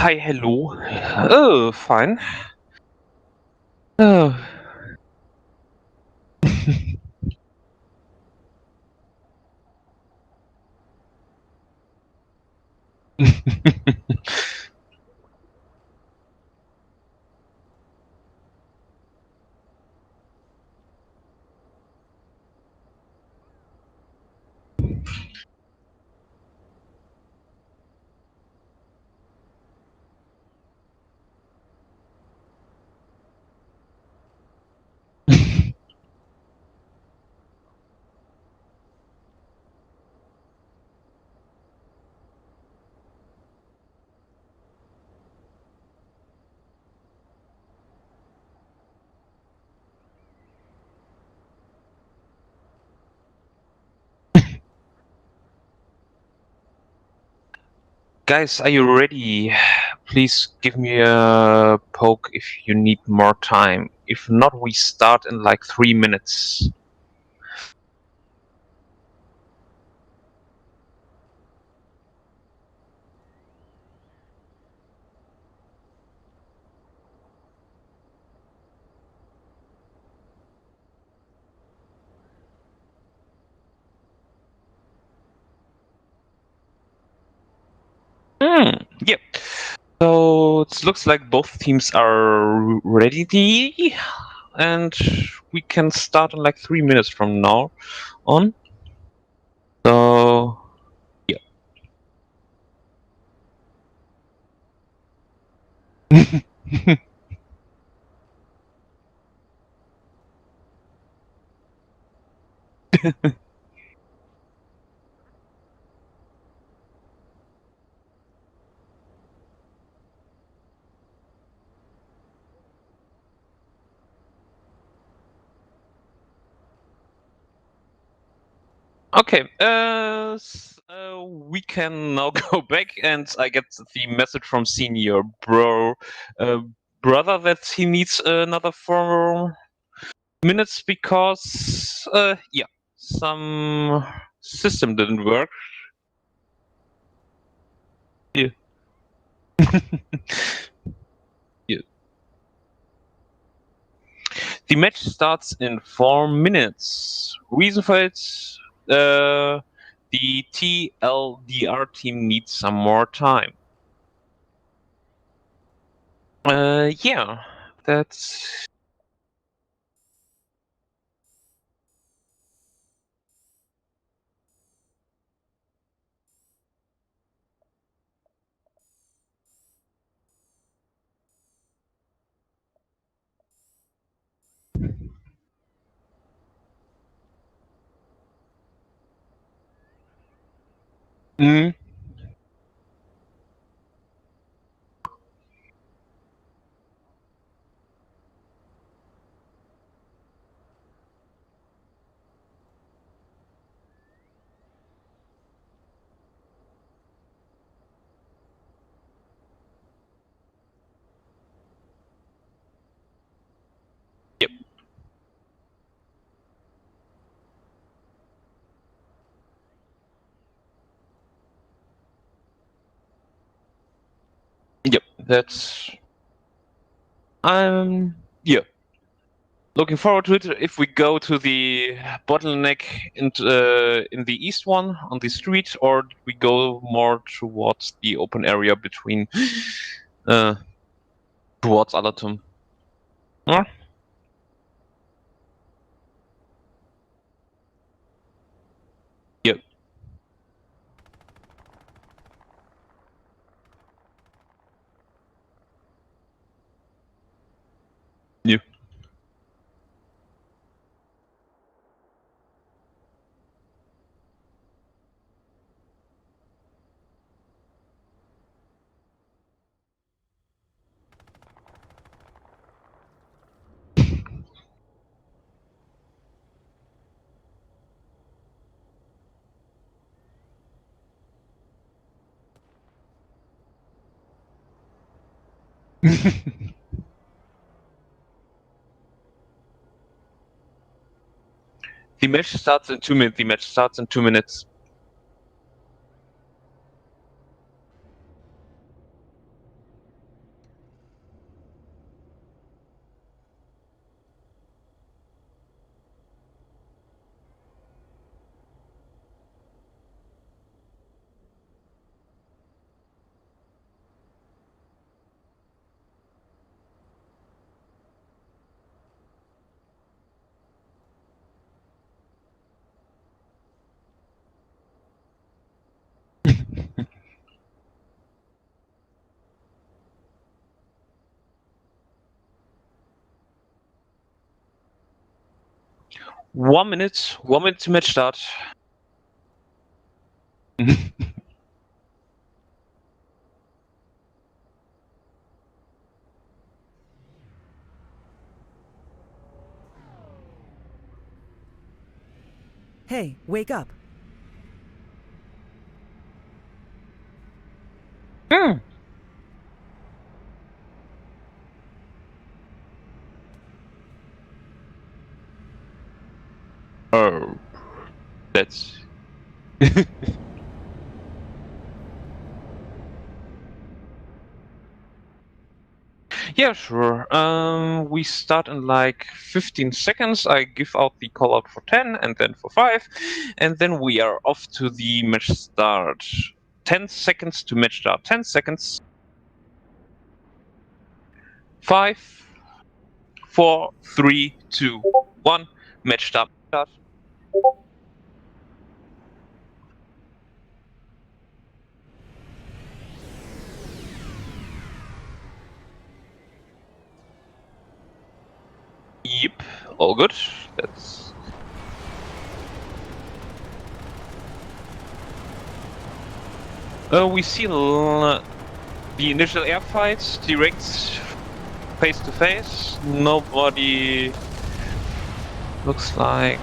Hi, hello. Oh, fine. Oh. Guys, are you ready? Please give me a poke if you need more time. If not, we start in like 3 minutes. Yep. So it looks like both teams are ready, and we can start in like 3 minutes from now on. So, yeah. Okay, we can now go back, and I get the message from senior uh, brother that he needs another 4 minutes because, yeah, some system didn't work. Yeah. Yeah. The match starts in 4 minutes. Reason for it, the TLDR team needs some more time. Yeah, that's. Mm, yep, yep, that's. Yeah, looking forward to it. If we go to the bottleneck in the east one on the street, or we go more towards the open area between uh towards Alatum. Huh? Yep. Yep. The match starts in 2 minutes. The match starts in 2 minutes. 1 minute. 1 minute to match start. Hey, wake up. Oh, that's. Yeah, sure. We start in like 15 seconds. I give out the call out for 10 and then for 5, and then we are off to the match start. 10 seconds to match start. 10 seconds. 5, 4, 3, 2, 1. Match start. Yep, all good. That's. We see the initial air fights direct face to face. Nobody looks like.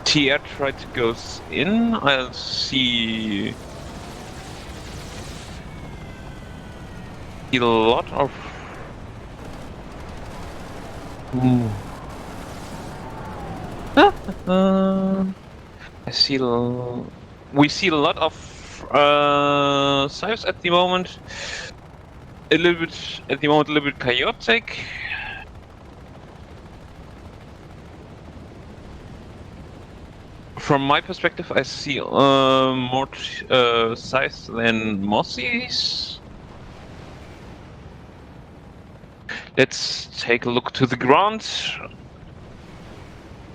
TR tried to go in. I'll see a lot of. I see. We see a lot of size at the moment. A little bit chaotic. From my perspective, I see more size than Mossy's. Let's take a look to the ground.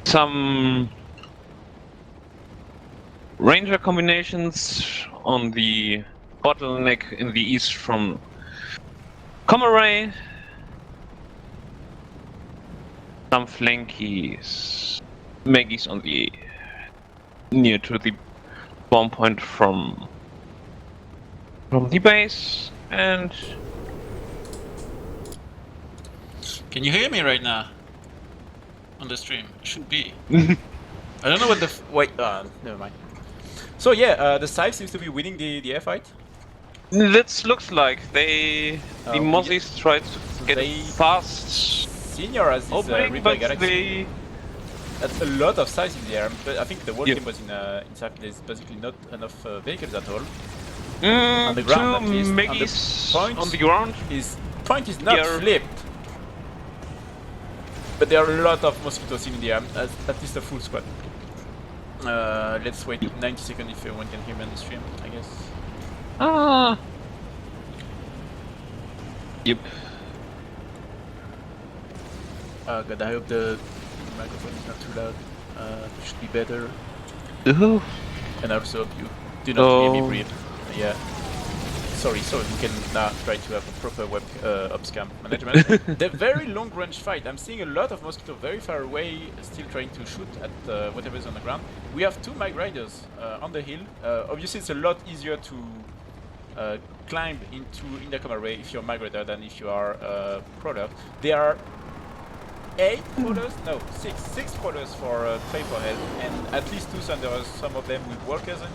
Some Ranger combinations on the bottleneck in the east from Comaray. Some flankies. Maggies on the near to the bomb point from the base, and Can you hear me right now? On the stream? It should be. I don't know what the wait, never mind. So yeah, the side seems to be winning the air fight. that looks like the Mozzies tried to get they fast. Senior as this opening, Reaper but Galaxy. That's a lot of size in the air, but I think the whole game was in Sap. There's basically not enough vehicles at all. On the ground, at least. On the ground. His point is not flipped. But there are a lot of mosquitoes in the air, at least a full squad. Let's wait 90 seconds if everyone can hear me on the stream, I guess. Yep. Oh god, I hope the microphone is not too loud. It should be better. And I also hope you do not hear me breathe. Yeah. Sorry, so we can now try to have a proper web upscam management. The very long range fight. I'm seeing a lot of mosquito very far away, still trying to shoot at whatever is on the ground. We have 2 mag riders on the hill. Obviously, it's a lot easier to climb into Indacom array if you're mag rider than if you are prowler. There are 8 crawlers, no, 6 crawlers for PR4H, and at least 2 thunderers, some of them with walkers in.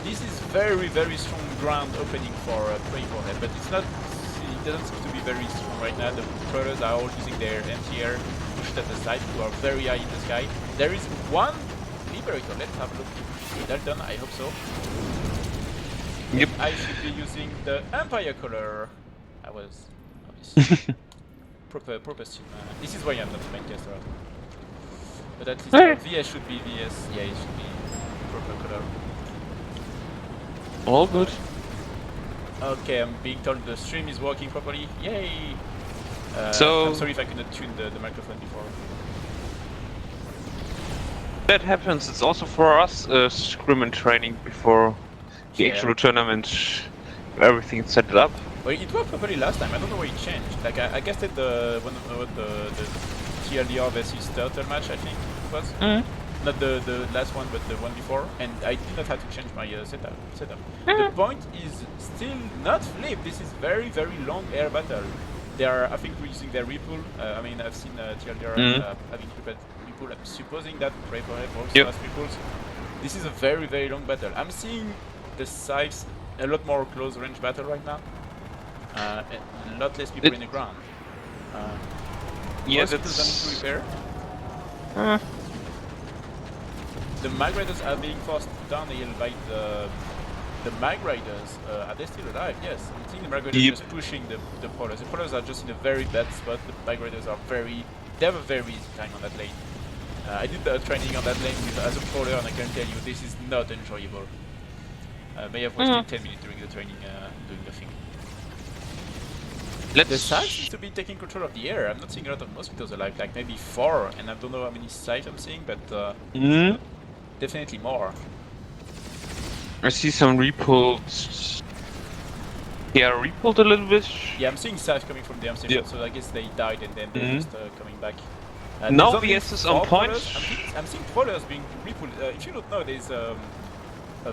This is very strong ground opening for PR4H, but it's not. It doesn't seem to be very strong right now. The crawlers are all using their anti-air pushed at the side, who are very high in the sky. There is one Liberator. Let's have a look. Is that done? I hope so. Yep. I should be using the Empire color. I was obviously proper stream. This is why I'm not the main caster. But at least VS should be VS. Yeah, it should be proper color. All good. Okay, I'm being told the stream is working properly. Yay! So I'm sorry if I couldn't tune the microphone before. That happens. It's also for us scrim and training before the actual tournament. Everything set it up. Well, it worked properly last time. I don't know why it changed. Like I guessed it the TLDR versus Turtle match, I think it was. Not the last one, but the one before. And I did not have to change my setup. The point is still not flipped. This is very long air battle. They are, I think, using their repull. I mean, I've seen TLDR having repull. I'm supposing that PR4H also has repulls. This is a very long battle. I'm seeing the sides a lot more close range battle right now. And a lot less people in the ground. Yeah, most people that's... don't need to repair. The Mag Riders are being forced downhill by the Mag Riders. Are they still alive? Yes. I'm seeing the Mag Riders just pushing the Polars. The Polars are just in a very bad spot. The Mag Riders are they have a very easy time on that lane. I did the training on that lane as a Polar, and I can tell you this is not enjoyable. May have wasted 10 minutes during the training doing the thing. The side seems to be taking control of the air. I'm not seeing a lot of mosquitoes alive, like maybe 4, and I don't know how many sites I'm seeing, but definitely more. I see some repulls. Yeah, repulsed a little bit. Yeah, I'm seeing sites coming from the arm station, so I guess they died and then they're just coming back. Now VS is on point. I'm seeing crawlers being repulled. If you don't know, there's a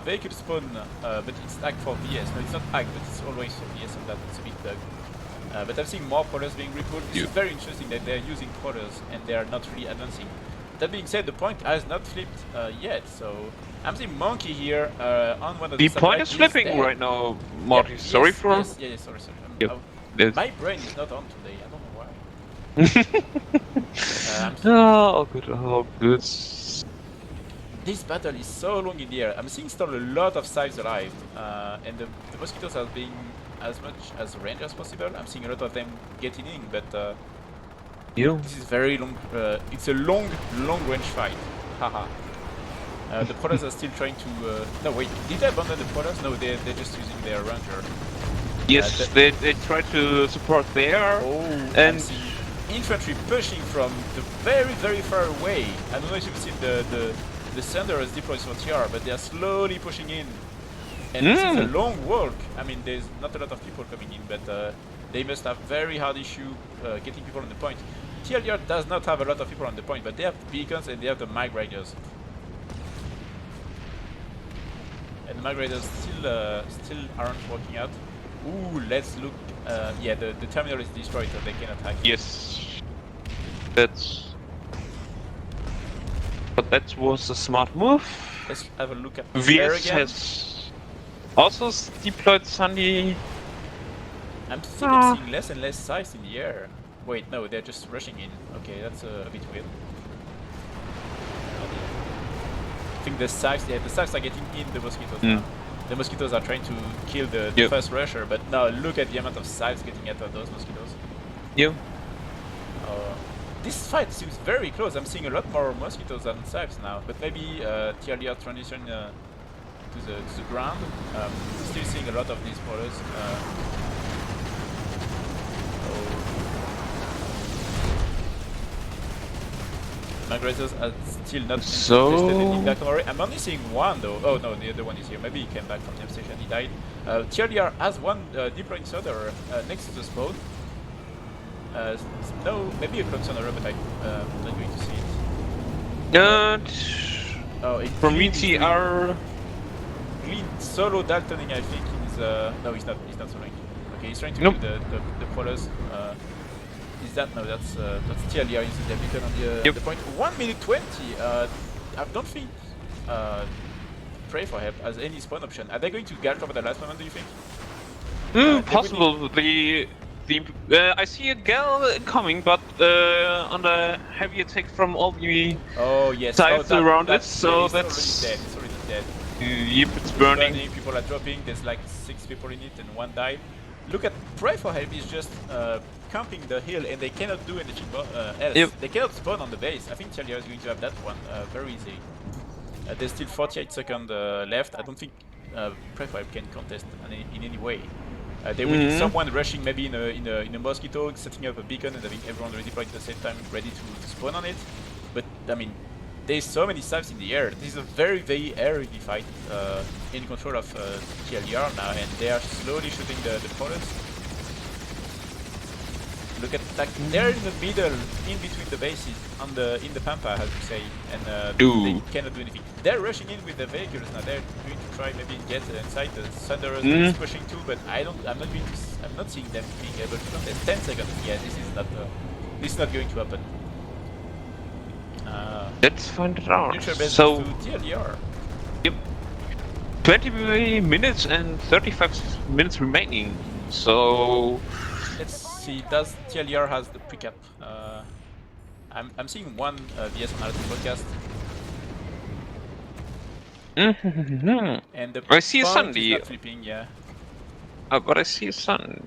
vehicle spawn, but it's act for VS. No, it's not act, but it's always for VS on that. It's a bit bug. But I'm seeing more crawlers being repulled. It's very interesting that they're using crawlers and they are not really advancing. That being said, the point has not flipped yet, so I'm seeing Monkey here on one of the point is flipping right now, Marty. Yeah, sorry for... Yes, sorry. My brain is not on today, I don't know why. Oh, good. This battle is so long in the air. I'm seeing still a lot of sides alive, and the mosquitoes are being as much as range as possible. I'm seeing a lot of them getting in, but this is very long. It's a long range fight. Haha. The Protoss are still trying to. No, wait. Did they abandon the Protoss? No, they're just using their Ranger. Yes, they try to support there. And infantry pushing from the very far away. I don't know if you've seen the Thunder has deployed for TR, but they are slowly pushing in. And this is a long walk. I mean, there's not a lot of people coming in, but they must have very hard issue getting people on the point. TLDR does not have a lot of people on the point, but they have the beacons and they have the Mag Riders. And the Mag Riders still aren't working out. Ooh, let's look. Yeah, the terminal is destroyed, so they cannot hack. Yes, but that was a smart move. Let's have a look at VS has also deployed Sandy. I'm seeing less and less size in the air. Wait, no, they're just rushing in. Okay, that's a bit weird. I think the size are getting in the mosquitoes now. The mosquitoes are trying to kill the first rusher, but now look at the amount of sides getting out of those mosquitoes. This fight seems very close. I'm seeing a lot more mosquitoes than sides now, but maybe TLDR transition to the ground. Still seeing a lot of these spoilers. Mag Riders are still not interested in back already. I'm only seeing one though. Oh no, the other one is here. Maybe he came back from the station, he died. TLDR has one deploying soldier next to the spawn. No, maybe a clock's on the road, but I'm not going to see it. From ETR. Clean solo Daltoning, I think. No, he's not soloing. Okay, he's trying to kill the Polars. Is that? No, that's TLDR using their beacon on the point. 1 minute 20. I don't think PR4H has any spawn option. Are they going to Gal cover the last moment, do you think? Possible. I see a Gal coming, but on the heavy attack from all the sides around it, so that's already dead. It's already dead. Yep, it's burning. People are dropping. There's like 6 people in it and 1 died. Look at PR4H is just camping the hill and they cannot do anything else. They cannot spawn on the base. I think TLDR is going to have that one very easy. There's still 48 seconds left. I don't think PR4H can contest in any way. They will need someone rushing maybe in a mosquito, setting up a beacon and having everyone redeployed at the same time ready to spawn on it. But I mean, there's so many sites in the air. This is a very airy fight in control of TLDR now, and they are slowly shooting the Polars. Look at like they're in the middle, in between the bases, in the pampa, as we say, and they cannot do anything. They're rushing in with the vehicles now. They're going to try maybe get inside. The Thunderers is pushing too, but I'm not seeing them being able to contest. 10 seconds. Yeah, this is not going to happen. Let's find it out. So to TLDR. Yep. 20 minutes and 35 minutes remaining. So let's see. Does TLDR has the precap? I'm seeing one VS Analytics podcast. And the I see a point Sunday. is not flipping, yeah. But I see a Sunday.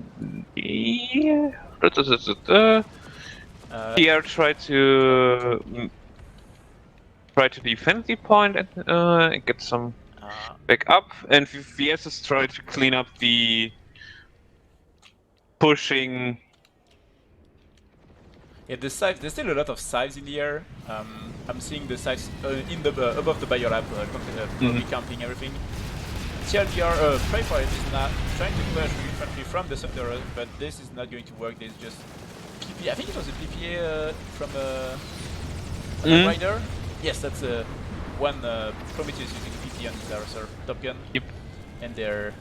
PR tried to defend the point and get some back up, and VS is trying to clean up the pushing. Yeah, the scythe, there's still a lot of scythes in the air. I'm seeing the scythes in the above the biolab, probably camping everything. TLDR, PR4H is now trying to push infantry from the center, but this is not going to work. There's just PPA. I think it was a PPA from a rider. Yes, that's one Prometheus using PPA on his Arcer Top Gun. Yep. And their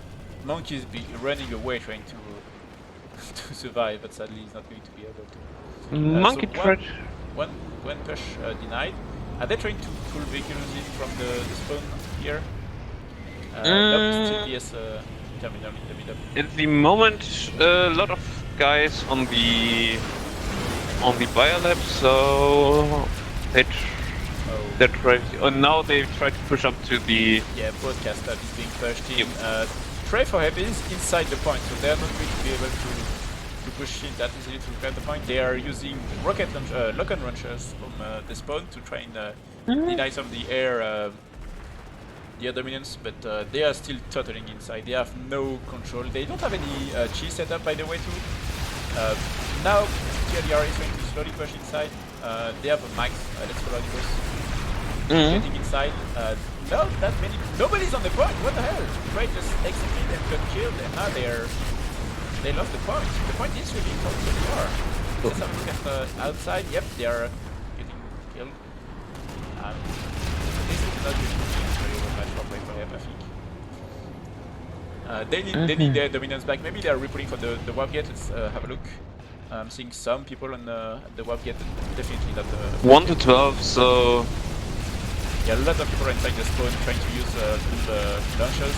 monkeys be running away trying to to survive, but sadly he's not going to be able to. Monkey so one push denied. Are they trying to pull vehicles in from the spawn here? Nope, CPS terminal in the middle. At the moment, a lot of guys on the biolab, so they try. Now they try to push up to the broadcast that is being pushed in. PR4H is inside the point, so they're not going to be able to push in that easily to grab the point. They are using rocket lock-on launchers from the spawn to try and deny some of the air dominance, but they are still tottling inside. They have no control. They don't have any chi setup, by the way, too. Now TLDR is going to slowly push inside. They have a max. Let's follow the course. Getting inside. Not that many. Nobody's on the point. What the hell? Right, just exited and got killed, and now they lost the point. The point is really for TLDR. Let's have a look at the outside. Yep, they are getting killed. This is not really very well matched for PR4H, I think. They need their dominance back. Maybe they are reporting for the warp gate. Let's have a look. I'm seeing some people on the warp gate. Definitely not the 1 to 12. So yeah, a lot of people are inside the spawn trying to use the launchers,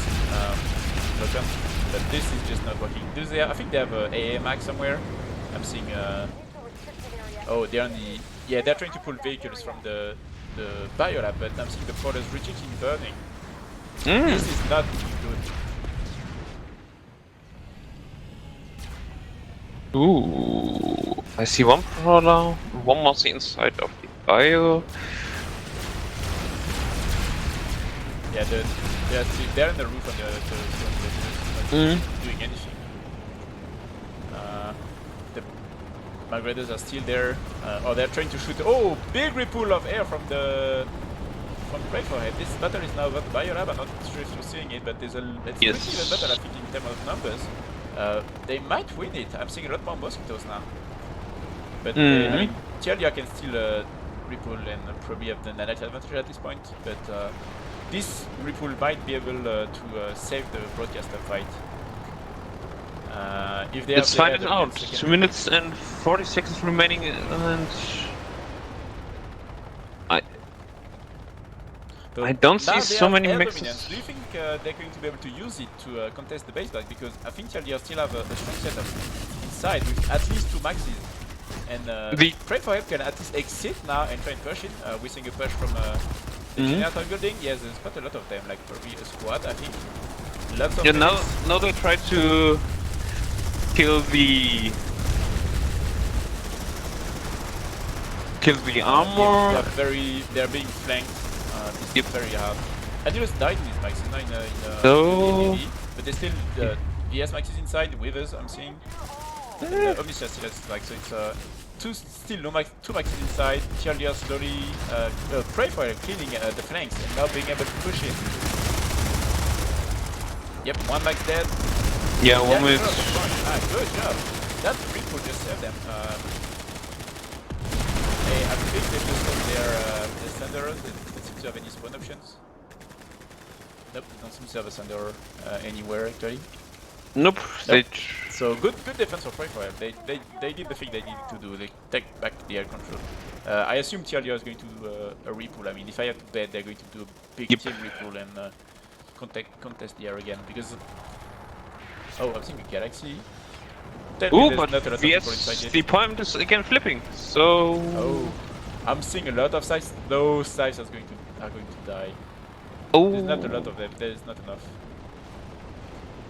but this is just not working. I think they have a AA max somewhere. I'm seeing. Oh, they're on the. Yeah, they're trying to pull vehicles from the biolab, but I'm seeing the portals rejecting burning. This is not good. Ooh, I see one prowler, one more inside of the bio. Yeah, they're in the roof of the not doing anything. The Magredas are still there. Oh, they're trying to shoot. Oh, big ripple of air from PR4H. This battle is now about the biolab. I'm not sure if you're seeing it, but it's pretty even battle, I think, in terms of numbers. They might win it. I'm seeing a lot more mosquitoes now. But I mean, TLDR can still ripple and probably have the nanite advantage at this point. But this ripple might be able to save the broadcaster fight. If they Let's find it out. 2 minutes and 40 seconds remaining, and I don't see so many mixes. Do you think they're going to be able to use it to contest the base back? Because I think TLDR still have a strong setup inside with at least 2 maxes. And PR4H can at least exit now and try and push it. We're seeing a push from the generator building. Yes, there's quite a lot of them, like probably a squad, I think. Lots of now they try to kill the armor. Yeah, they're being flanked. This is very hard. Adios died in his maxes, not in AD, but there's still VS maxes inside, Withers I'm seeing. Omniscia still has like, so it's two maxes inside. TLDR slowly PR4H cleaning the flanks and now being able to push it. Yep, 1 max dead. Yeah, 1 minute. Good job. that ripple just saved them. I think they just got their Thunderer. They seem to have any spawn options. Nope, they don't seem to have a Thunderer anywhere actually. Nope. Nope. So good defense of PR4H. They did the thing they needed to do. They take back the air control. I assume TLDR is going to do a repull. I mean, if I have to bet, they're going to do a big team repull and contest the air again. Because I'm thinking Galaxy. Ooh, but yes, the point is again flipping. So I'm seeing a lot of sites. Those sites are going to die. There's not a lot of them. There's not enough.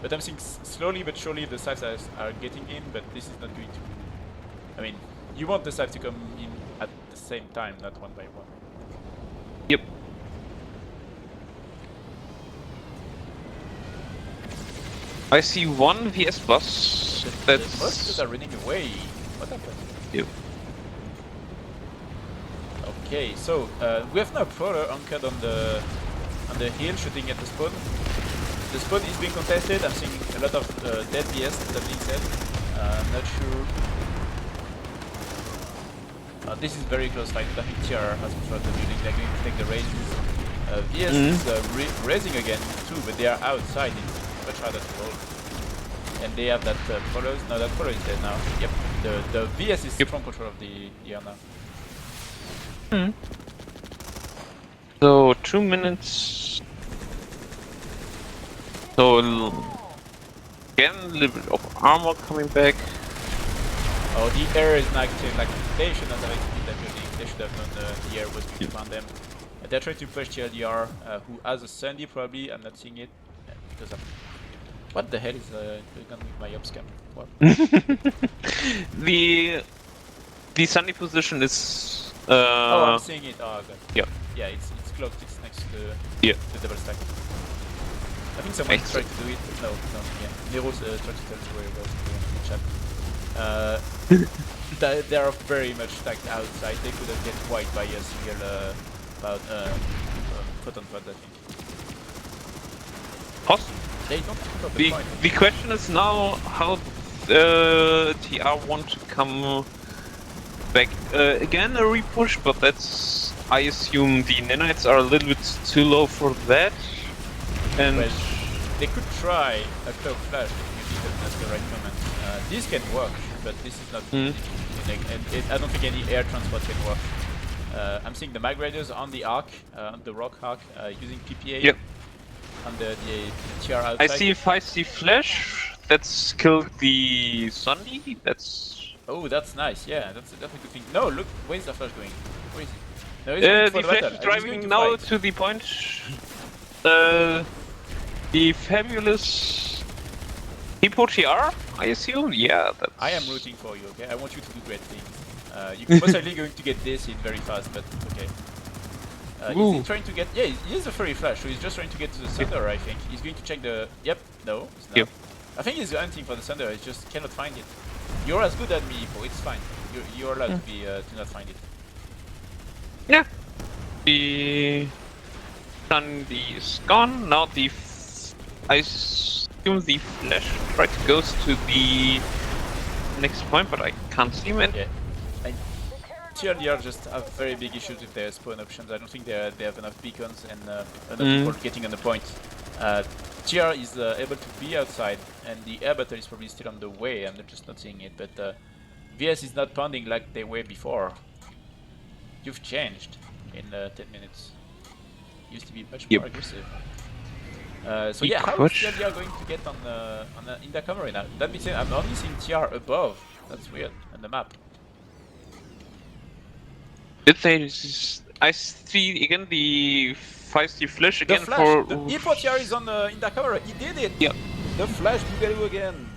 But I'm seeing slowly but surely the sites are getting in, but this is not going to... I mean, you want the sites to come in at the same time, not one by one. Yep. I see one VS bus. The buses are running away. What happened? Yep. Okay, so we have now a Prowler anchored on the hill shooting at the spawn. The spawn is being contested. I'm seeing a lot of dead VS, that being said. I'm not sure. This is very close fight, but I think TR has controlled the building. They're going to take the raises. VS is raising again too, but they are outside. It's much harder to hold. And they have that Prowler. No, that Prowler is dead now. Yep, the VS is strong control of the air now. So 2 minutes. So again, a little bit of armor coming back. Oh, the air is not active. Like they should not have exited that building. They should have known the air was going to find them. They're trying to push TLDR, who has a Sandy probably. I'm not seeing it because of what the hell is going on with my ops cam? What? the Sandy position is. I'm seeing it. Oh god. Yeah. Yeah, it's cloaked. It's next to the double stack. I think someone tried to do it. No, yeah. Nero's tried to tell us where it was in the chat. They are very much stacked outside. They couldn't get quite by a single photon pod, I think. Possible. They don't pick up the point. The question is now how TR want to come back again, a repush, but that's, I assume the nanites are a little bit too low for that. And well, they could try a cloak flash if you need them at the right moment. This can work, but this is not. I don't think any air transport can work. I'm seeing the mag raiders on the arc, on the rock arc, using PPA. Yep. On the TR outside. I see if I see flash. That's killed the Sunday. That's. Oh, that's nice. Yeah, that's a good thing. No, look, where's the flash going? Where is he? No, the flash is driving now to the point. The fabulous Hippo TR, I assume? Yeah, that's... I am rooting for you, okay? I want you to do great things. You're most likely going to get this in very fast, but okay. Is he trying to get... Yeah, he is a furry flash, so he's just trying to get to the Thunder, I think. He's going to check the... Yep, no, he's not. Yep. I think he's hunting for the Thunder, he just cannot find it. You're as good as me, Hippo, it's fine. You're allowed to be to not find it. Yeah. The Sunday is gone. Now I assume the flash tried to go to the next point, but I can't see him. Yeah. TLDR just have very big issues with their spawn options. I don't think they have enough beacons and enough people getting on the point. TR is able to be outside, and the air battle is probably still on the way. I'm just not seeing it, but VS is not pounding like they were before. You've changed in 10 minutes. Used to be much more aggressive. So yeah, how is TLDR going to get on in the camera now? That means I'm only seeing TR above. That's weird on the map. Did they? I see again the feisty flash again for. The Hippo TR is on in the camera. He did it. Yeah. The flash boogaloo again.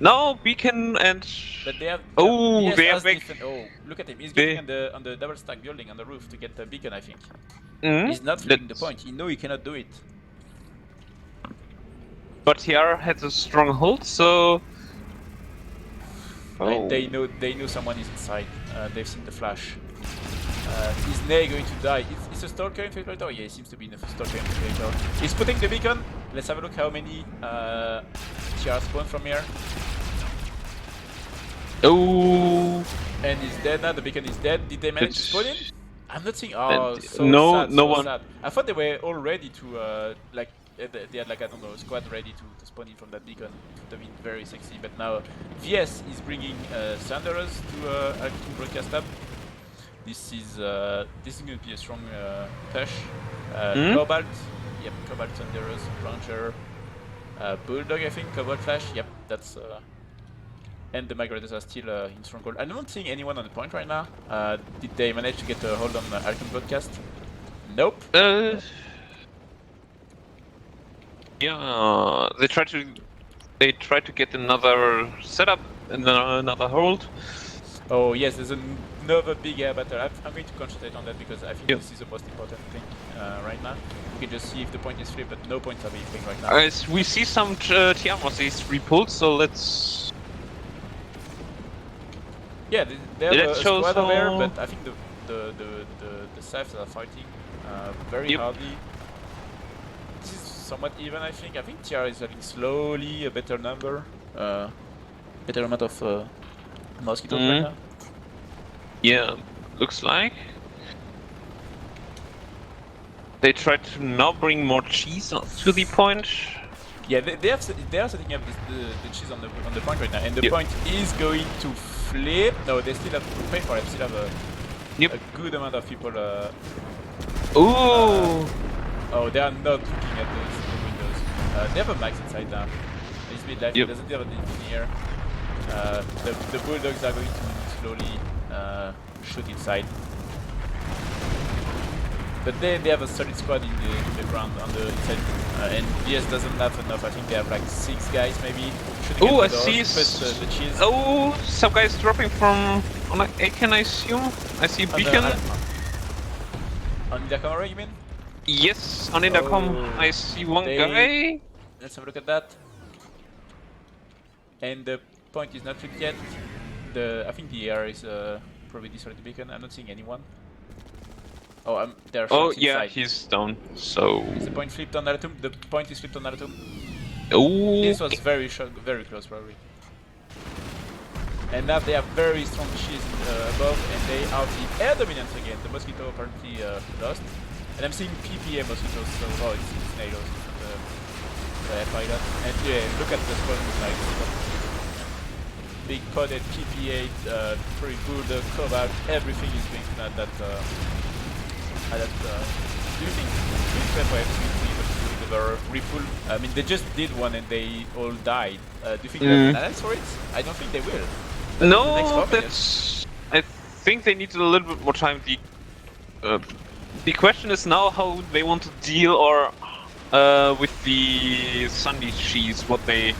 No beacon and. But they have. They have back. Oh, look at him. He's getting on the double stack building on the roof to get the beacon. I think. He's not flipping the point. He knows he cannot do it. But TR has a strong hold, so. They know someone is inside. They've seen the flash. Is Ney going to die? It's a Stalker Infiltrator? Yeah, he seems to be a Stalker Infiltrator. He's putting the beacon. Let's have a look how many TR spawn from here. Oh, And he's dead now. The beacon is dead. Did they manage to spawn in? I'm not seeing. Oh, and so no, sad. no So one. sad. I thought they were all ready to like they had like, I don't know, a squad ready to spawn in from that beacon. It would have been very sexy. But now VS is bringing Thunderers to Alcton Broadcast Hub. This is going to be a strong push. Cobalt, yep, Cobalt Thunderers, Ranger, Bulldog, I think, Cobalt Flash, yep, that's. And the migrators are still in stronghold. I'm not seeing anyone on the point right now. Did they manage to get a hold on Alcon Broadcast? Nope. Yeah, they try to get another setup and then another hold. Oh yes, there's another big air battle. I'm going to concentrate on that because I think Yep. this is the most important thing right now. We can just see if the point is flipped, but no points are being flipped right now. As we see some TR is repulsed, so let's. Yeah, they have Let's a show squad over there, some- but I think the Scythes are fighting very Yep. hardly. This is somewhat even, I think. I think TR is having slowly a better number, better amount of mosquitoes right now. Yeah, looks like. They try to now bring more cheese to the point. Yeah, they are setting up the cheese on the point right now, and the Yep. point is going to flip. No, they still have to pay for it. Still have a good amount of people. Ooh! Oh, they are not looking at the windows. They have a max inside now. It's mid life. Yep. It doesn't have an engineer. The bulldogs are going to slowly shoot inside. But they have a solid squad in the ground on the inside, and VS doesn't have enough. I think they have like 6 guys maybe. Oh, I the see. doors, press the cheese. Oh, some guys dropping from on an Aiken, I assume. I see a beacon. On the camera, you mean? Yes, on intercom, Oh, I see one guy. Let's have a look at that. And the point is not flipped yet. I think the air is probably destroyed the beacon. I'm not seeing anyone. Oh, there are Oh, shots yeah, inside. he's down. So. Is the point flipped on Naratum? The point is flipped on Naratum. Oh. This was very close, probably. And now they have very strong cheese above, and they are the air dominance again. The mosquito apparently lost. And I'm seeing PPA mosquitoes, so it's NATOs, the air pilot. And yeah, look at the spawn like big podded PPA, pretty good, cobalt, everything is being at that. Do you think PR4H will be able to do the repull? I mean, they just did one and they all died. Do you think they have balance for it? I don't think they will. No, that's. I think they need a little bit more time. The question is now how they want to deal or with the Sunday cheese, what they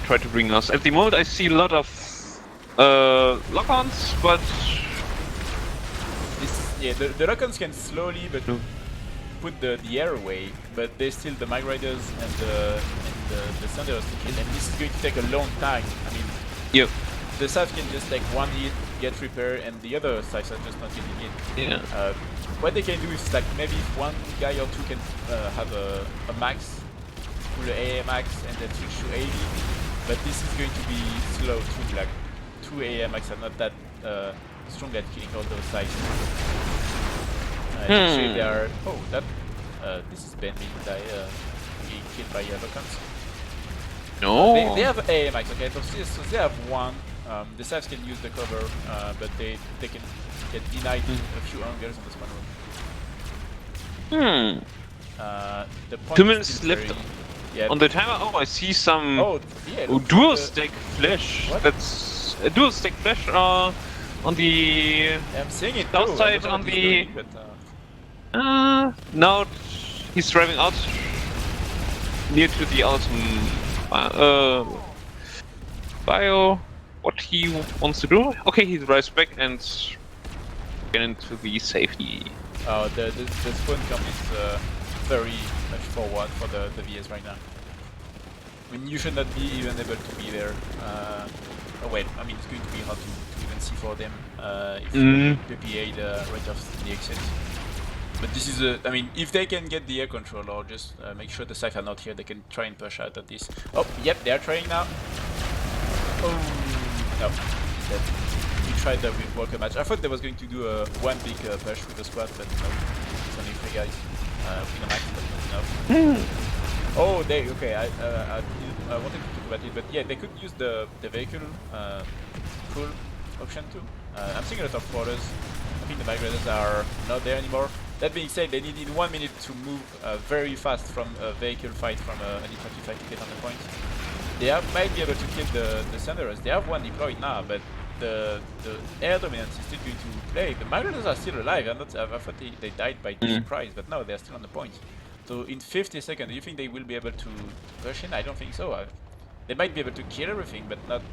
try to bring us. At the moment, I see a lot of lock-ons, but yeah, the lock-ons can slowly but put the air away, but there's still the Mag Riders and the Thunderers to kill, and this is going to take a long time. I mean, yep. The Scythe can just take one hit, get repaired, and the other Scythes are just not getting hit. Yeah. What they can do is like maybe if one guy or two can have a max, full AA max, and then switch to AV. But this is going to be slow too. Like 2 AA max are not that strong at killing all those Scythes. Actually, they are. Oh, that. This is Ben being killed by Lock-ons. No. They have AA max. Okay, so they have one. The Scythes can use the cover, but they can get denied a few angles on the spawn room. The point 2 minutes is left on the timer. Oh, I see some dual stack flash. What? That's a dual stack flash on the I'm seeing it south side on the. Now he's driving out near to the Alton bio. What he wants to do? Okay, he drives back and get into the safety. Oh, the spawn camp is very much forward for the VS right now. I mean, you should not be even able to be there. Oh wait, I mean, it's going to be hard to even see for them if you PPA right off the exit. But this is I mean, if they can get the air control or just make sure the Scythe are not here, they can try and push out at this. Oh, yep, they are trying now. Oh, No, he's dead. He tried that with Walker match. I thought they was going to do a one big push with the squad, but no. It's only 3 guys. With a max, but no. Oh, they okay. I wanted to talk about it, but yeah, they could use the vehicle pull option too. I'm seeing a lot of quarters. I think the migrators are not there anymore. That being said, they needed 1 minute to move very fast from a vehicle fight from an infantry fight to get on the point. They might be able to kill the Thunderers. They have one deployed now, but the air dominance is still going to play. The migrators are still alive. I thought they died by surprise, but no, they're still on the point. So in 50 seconds, do you think they will be able to push in? I don't think so. They might be able to kill everything, but not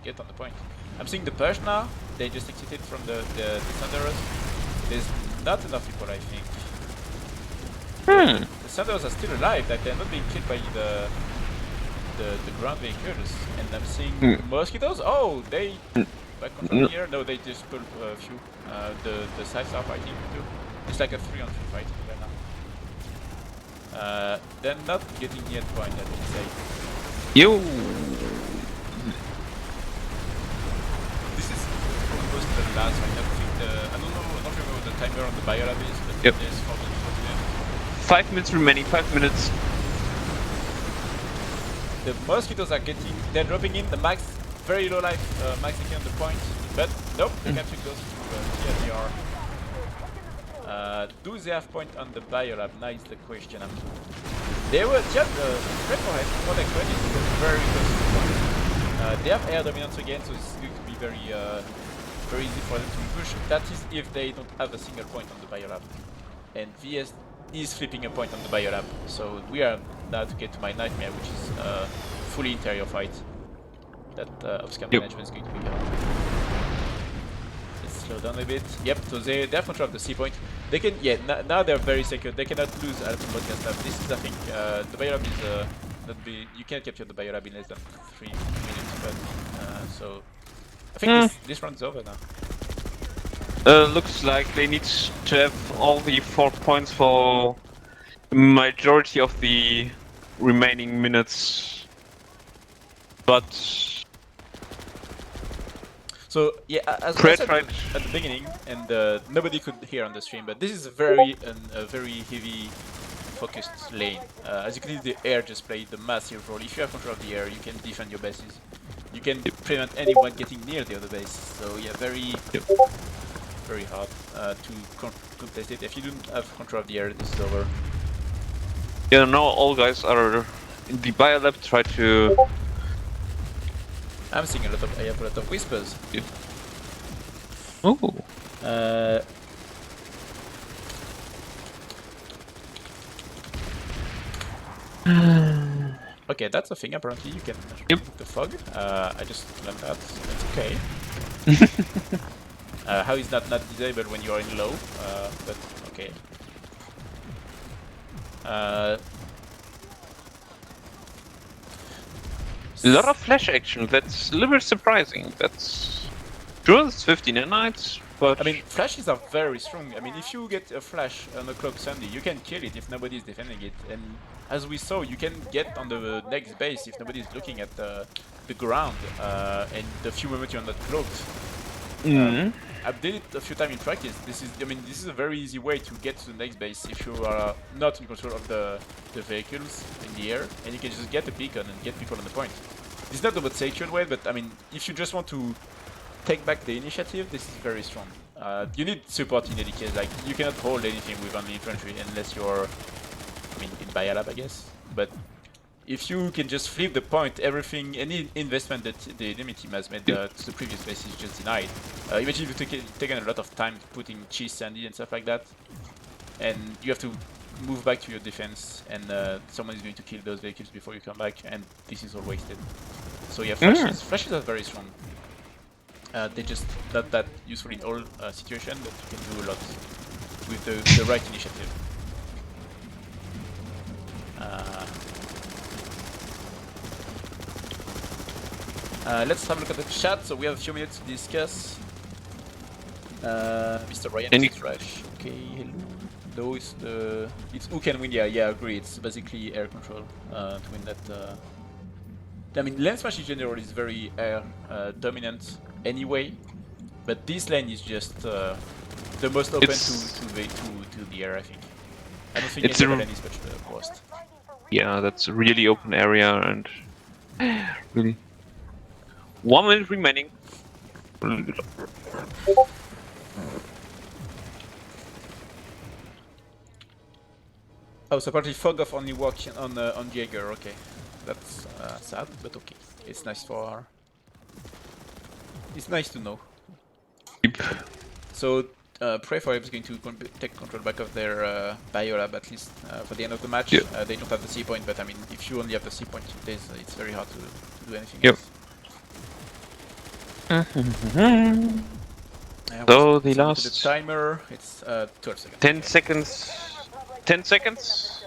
get on the point. I'm seeing the push now. They just exited from the Thunderers. There's not enough people, I think. The Thunderers are still alive. That they're not being killed by the ground vehicles. And I'm seeing mosquitoes. Oh, they back control here. No, they just pulled a few. The sides are fighting too. It's like a 3-on-3 fight right now. They're not getting near the point, I would say. Yo! This is almost the last fight. I don't remember what the timer on the biolab is, but yep. there's 4 minutes for them. 5 minutes remaining, 5 minutes. The mosquitoes are they're dropping in the max, very low life, max again on the point, but nope, the capture goes to TLDR. Do they have point on the biolab? Now is the question. They were just PR4H, what actually is very close to the point. They have air dominance again, so it's going to be very easy for them to push. That is if they don't have a single point on the biolab. And VS is flipping a point on the biolab. So we are now to get to my nightmare, which is fully interior fight. That off-scam management is going to be Let's slow down a bit. Yep, so they have control of the C point. They can, now they're very secure. They cannot lose a lot of vodka stuff. This is, I think, the biolab is you can't capture the biolab in less than 3 minutes. But so I think this round is over now. Looks like they need to have all the 4 points for the majority of the remaining minutes. But so yeah, as I said at the beginning, and nobody could hear on the stream, but this is a very heavy focused lane. As you can see, the air just played the massive role. If you have control of the air, you can defend your bases. You can prevent anyone getting near the other base. So yeah, very hard to contest it. If you don't have control of the air, this is over. Yeah, now all guys are in the biolab. Try to. I'm seeing I have a lot of whispers. Yeah. Oh. Okay, that's a thing. Apparently, you can remove the fog. I just learned that. That's okay. How is that not disabled when you are in low? But okay. A lot of flash action. That's a little bit surprising. That's true. It's 15 a night, but I mean, flashes are very strong. I mean, if you get a flash on a clock Sunday, you can kill it if nobody is defending it. And as we saw, you can get on the next base if nobody is looking at the ground. And the few moments you're not cloaked. I've did it a few times in practice. This is a very easy way to get to the next base if you are not in control of the vehicles in the air, and you can just get a beacon and get people on the point. It's not the most secure way, but I mean, if you just want to take back the initiative, this is very strong. You need support in any case. Like, you cannot hold anything with only infantry unless you're, I mean, in biolab, I guess. But if you can just flip the point, any investment that the enemy team has made to the previous base is just denied. Imagine if you've taken a lot of time putting cheese sandy and stuff like that, and you have to move back to your defense, and someone is going to kill those vehicles before you come back, and this is all wasted. So yeah, flashes are very strong. They're just not that useful in all situations, but you can do a lot with the right initiative. Let's have a look at the chat. So we have a few minutes to discuss. Mr. Ryan is trash. Okay, hello. No, it's who can win. Yeah, I agree. It's basically air control to win that I mean, Lanesmash in general is very dominant anyway, but this lane is just the most open to the air, I think. I don't think It's any other a, lane is much worst. yeah, that's a really open area and really 1 minute remaining. Oh, so apparently fog off only works on Jaeger. Okay, that's sad, but okay. It's nice for. It's nice to know. So PR4H is going to take control back of their biolab at least for the end of the match. Yeah. They don't have the C point, but I mean, if you only have the C point, it's very hard to do anything Yep. else. So the So last the timer, it's 12 seconds. 10 seconds. 10 seconds.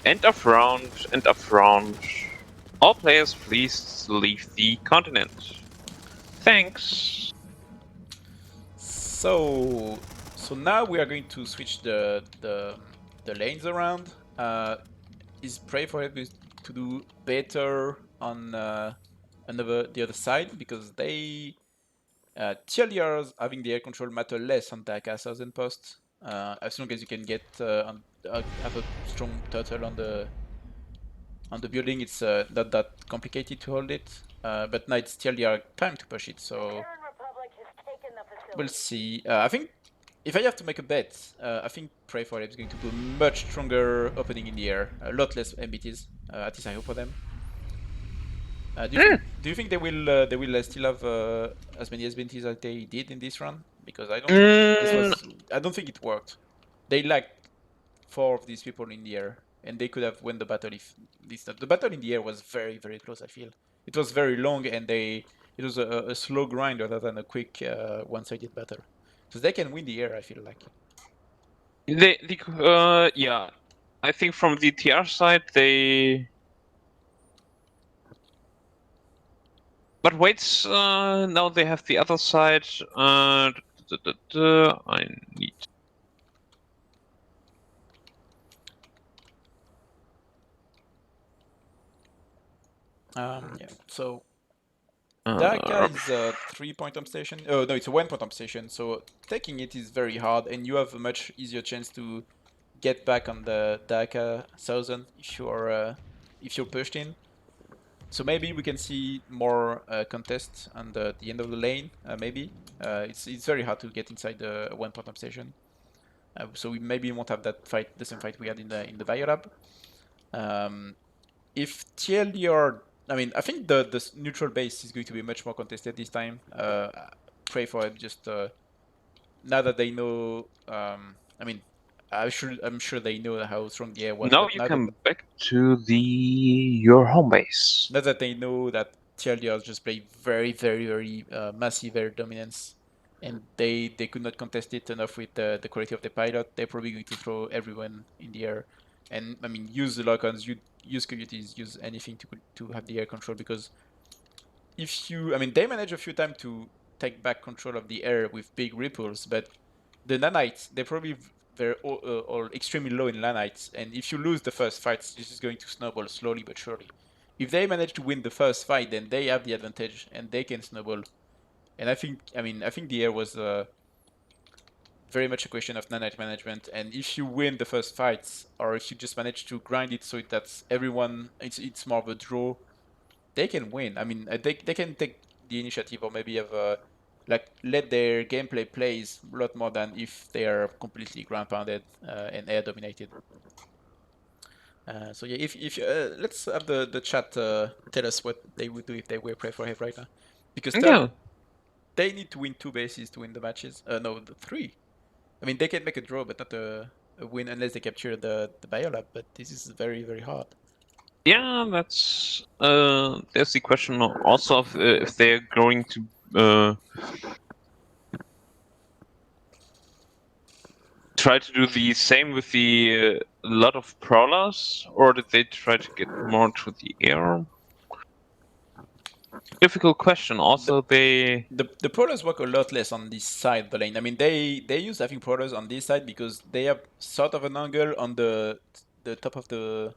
End of round. End of round. All players, please leave the continent. Thanks. So now we are going to switch the lanes around. Is PR4H going to do better on the other side because they TLDRs having the air control matter less on Taka 1000 post. As long as you can get have a strong turtle on the building, it's not that complicated to hold it. But now it's TLDR time to push it, so we'll see. I think if I have to make a bet, I think PR4H is going to do a much stronger opening in the air, a lot less MBTs. At least I hope for them. Do you think they will still have as many SBNTs as they did in this run? Because I don't think it worked. They lacked 4 of these people in the air, and they could have won the battle if this. The battle in the air was very very close. I feel it was very long, and it was a slow grind rather than a quick one-sided battle. So they can win the air. I feel like. Yeah, I think from the TR side they. But wait, now they have the other side. I need. Yeah. So Daka is a 3-point pump station. Oh no, it's a 1-point pump station. So taking it is very hard, and you have a much easier chance to get back on the Daka 1000 if you're pushed in. So maybe we can see more contests on the end of the lane. Maybe it's very hard to get inside the 1-point pump station. So we maybe won't have that fight, the same fight we had in the Biolab. If TLDR, I mean, I think the neutral base is going to be much more contested this time. PR4H just now that they know. I mean, I'm sure they know how strong the air was. Now But you come back to your home base. now that they know that TLDRs just play very, very, very massive air dominance, and they could not contest it enough with the quality of the pilot, they're probably going to throw everyone in the air. And I mean, use the lock-ons, use coyotes, use anything to have the air control, because if you, I mean, they manage a few times to take back control of the air with big ripples, but the nanites, they're probably or extremely low in nanites, and if you lose the first fight, this is going to snowball slowly but surely. If they manage to win the first fight, then they have the advantage and they can snowball. And I think the air was very much a question of nanite management. And if you win the first fights, or if you just manage to grind it so that's everyone, it's more of a draw, they can win. I mean, they can take the initiative, or maybe have like let their gameplay plays a lot more than if they are completely ground pounded and air dominated. So yeah, if let's have the chat tell us what they would do if they were PR4H right now, because they need to win 2 bases to win the matches. No, the 3. I mean, they can make a draw, but not a win unless they capture the biolab. But this is very very hard. Yeah, that's there's the question also of if they're going to try to do the same with the lot of prowlers, or did they try to get more to the air? difficult question. Also, The prolers work a lot less on this side of the lane. I mean, they use having prolers on this side because they have sort of an angle on the top of the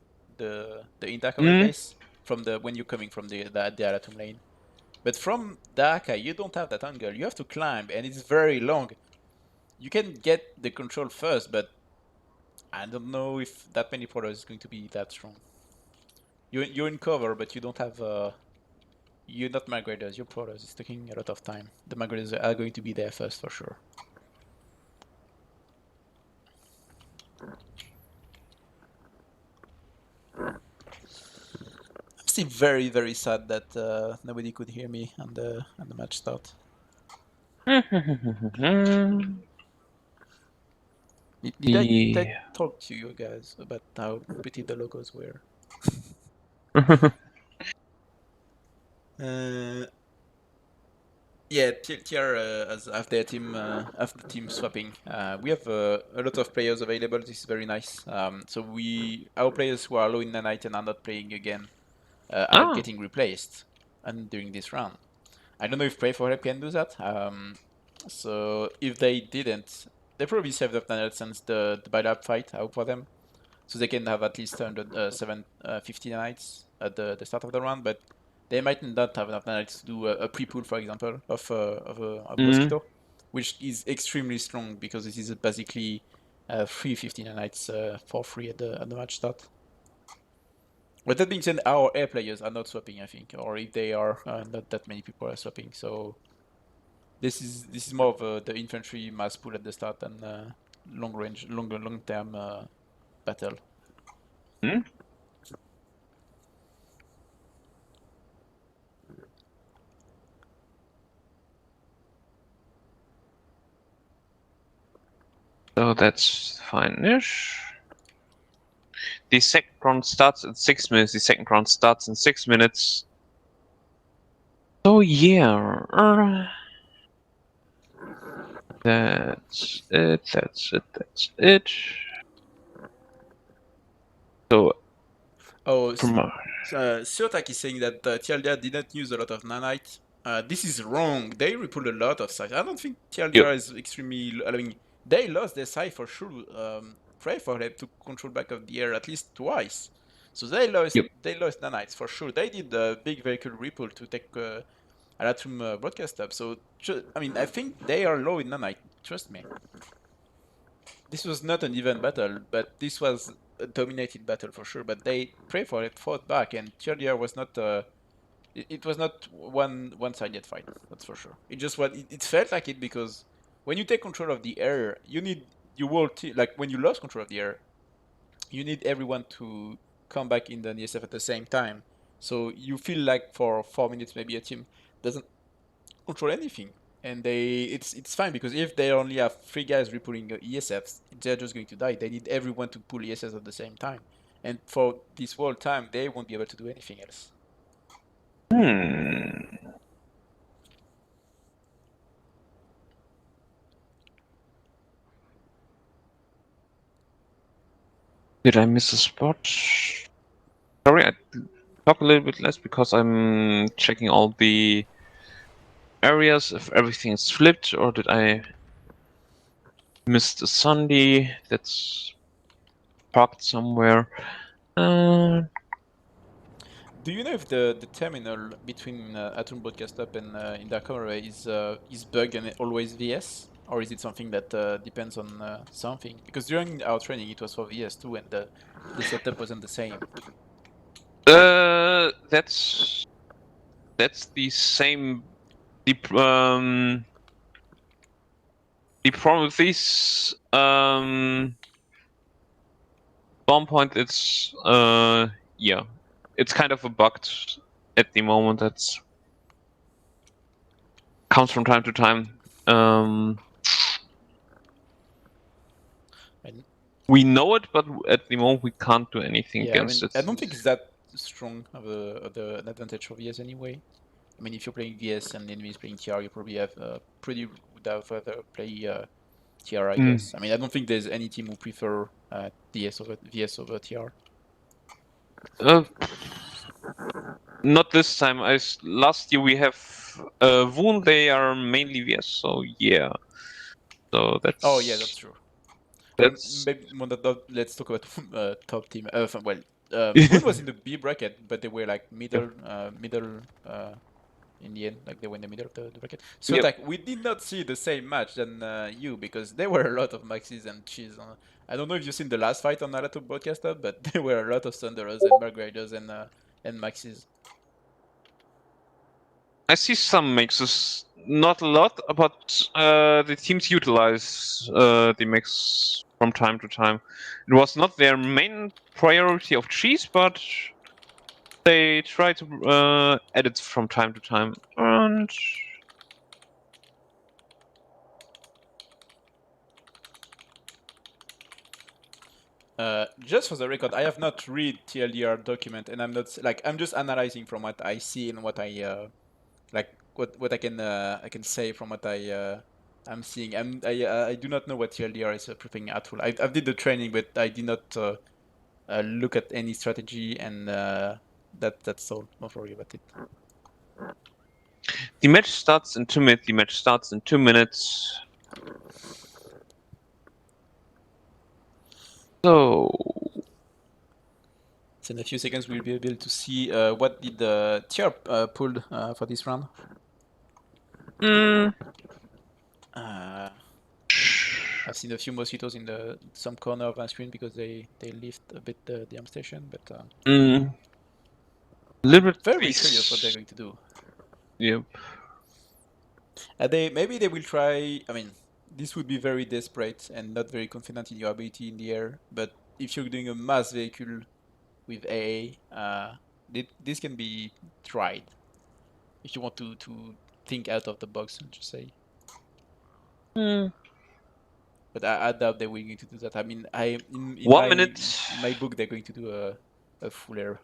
intercover place from the when you're coming from the Alatum lane. But from Daka, you don't have that angle. You have to climb, and it's very long. You can get the control first, but I don't know if that many prolers is going to be that strong. You're in cover, but you don't have you're not migrators, you're prolers. It's taking a lot of time. The migrators are going to be there first for sure. I'm still very, very sad that nobody could hear me on the match start. Did I talk to you guys about how pretty the logos were? Yeah, TR as after the team swapping, we have a lot of players available. This is very nice. So our players who are low in nanite and are not playing again are getting replaced, and during this round, I don't know if PR4H can do that. So if they didn't, they probably saved up nanite since the Bylab fight. I hope for them, so they can have at least 750 nanites at the start of the round, but they might not have enough nanites to do a pre-pull, for example, of a Mosquito, which is extremely strong because this is basically free 50 nanites for free at the match start. But that being said, our air players are not swapping, I think, or if they are, not that many people are swapping. So this is more of the infantry mass pull at the start and long term battle. So that's fine-ish. The second round starts in 6 minutes. The second round starts in 6 minutes. So yeah, that's it. That's it. That's it. So, Surtak is saying that TLDR didn't use a lot of nanite. This is wrong. They repulled a lot of size. I don't think TLDR is extremely. I mean, they lost their side for sure. Pray for them to control back of the air at least twice. So they lost nanites for sure. They did a big vehicle repull to take Alatum broadcast up. So I mean, I think they are low in nanite. Trust me. This was not an even battle, but this was a dominated battle for sure. But they PR4H fought back, and TLDR was not. It was not one-sided fight. That's for sure. It just what it felt like it because when you take control of the air, you need your whole team. Like when you lost control of the air, you need everyone to come back in the ESF at the same time. So you feel like for 4 minutes maybe a team doesn't control anything, and it's fine because if they only have 3 guys repulling ESFs, they're just going to die. They need everyone to pull ESFs at the same time, and for this whole time they won't be able to do anything else. Did I miss a spot? Sorry, I talk a little bit less because I'm checking all the areas if everything's flipped, or did I miss the Sunday that's parked somewhere? Do you know if the terminal between Atom Broadcast Up and Intercover is bugged and always VS, or is it something that depends on something? Because during our training it was for VS too, and the setup wasn't the same. That's the same. The problem with these spawn point, it's yeah, it's kind of a bugged at the moment. That's comes from time to time. We know it, but at the moment we can't do anything against it. I don't think it's that strong of an advantage for VS anyway. I mean, if you're playing VS and the enemy is playing TR, you probably have pretty without further play TR, I guess. I mean, I don't think there's any team who prefer VS over TR. Not this time. Last year we have Woon. They are mainly VS. So yeah. So that's. Oh yeah, that's true. Well, That's. maybe let's talk about top team. Woon was in the B bracket, but they were like middle, in the end, like they were in the middle of the bracket. So Yep. like we did not see the same match than you because there were a lot of Maxis and Cheese. I don't know if you've seen the last fight on Naruto Broadcaster, but there were a lot of Thunderers and Margriders and Maxis. I see some mixes, not a lot, but the teams utilize the mix from time to time. It was not their main priority of cheese, but they try to add it from time to time. And Just for the record, I have not read TLDR document, and I'm just analyzing from what I see and what I like what I can say from what I'm seeing. I do not know what TLDR is preparing at all. I did the training, but I did not look at any strategy, and that's all. Don't worry about it. the match starts in 2 minutes. The match starts in 2 minutes. So So in a few seconds, we'll be able to see what did the TR pulled for this round. I've seen a few mosquitoes in some corner of my screen because they lift a bit the arm station, but a little bit. very curious what they're going to do. Yep. Maybe they will try. I mean, this would be very desperate and not very confident in your ability in the air. But if you're doing a mass vehicle with AA, this can be tried. If you want to think out of the box, and just say. But I doubt they're willing to do that. I mean, in 1 minute. in my book they're going to do a full air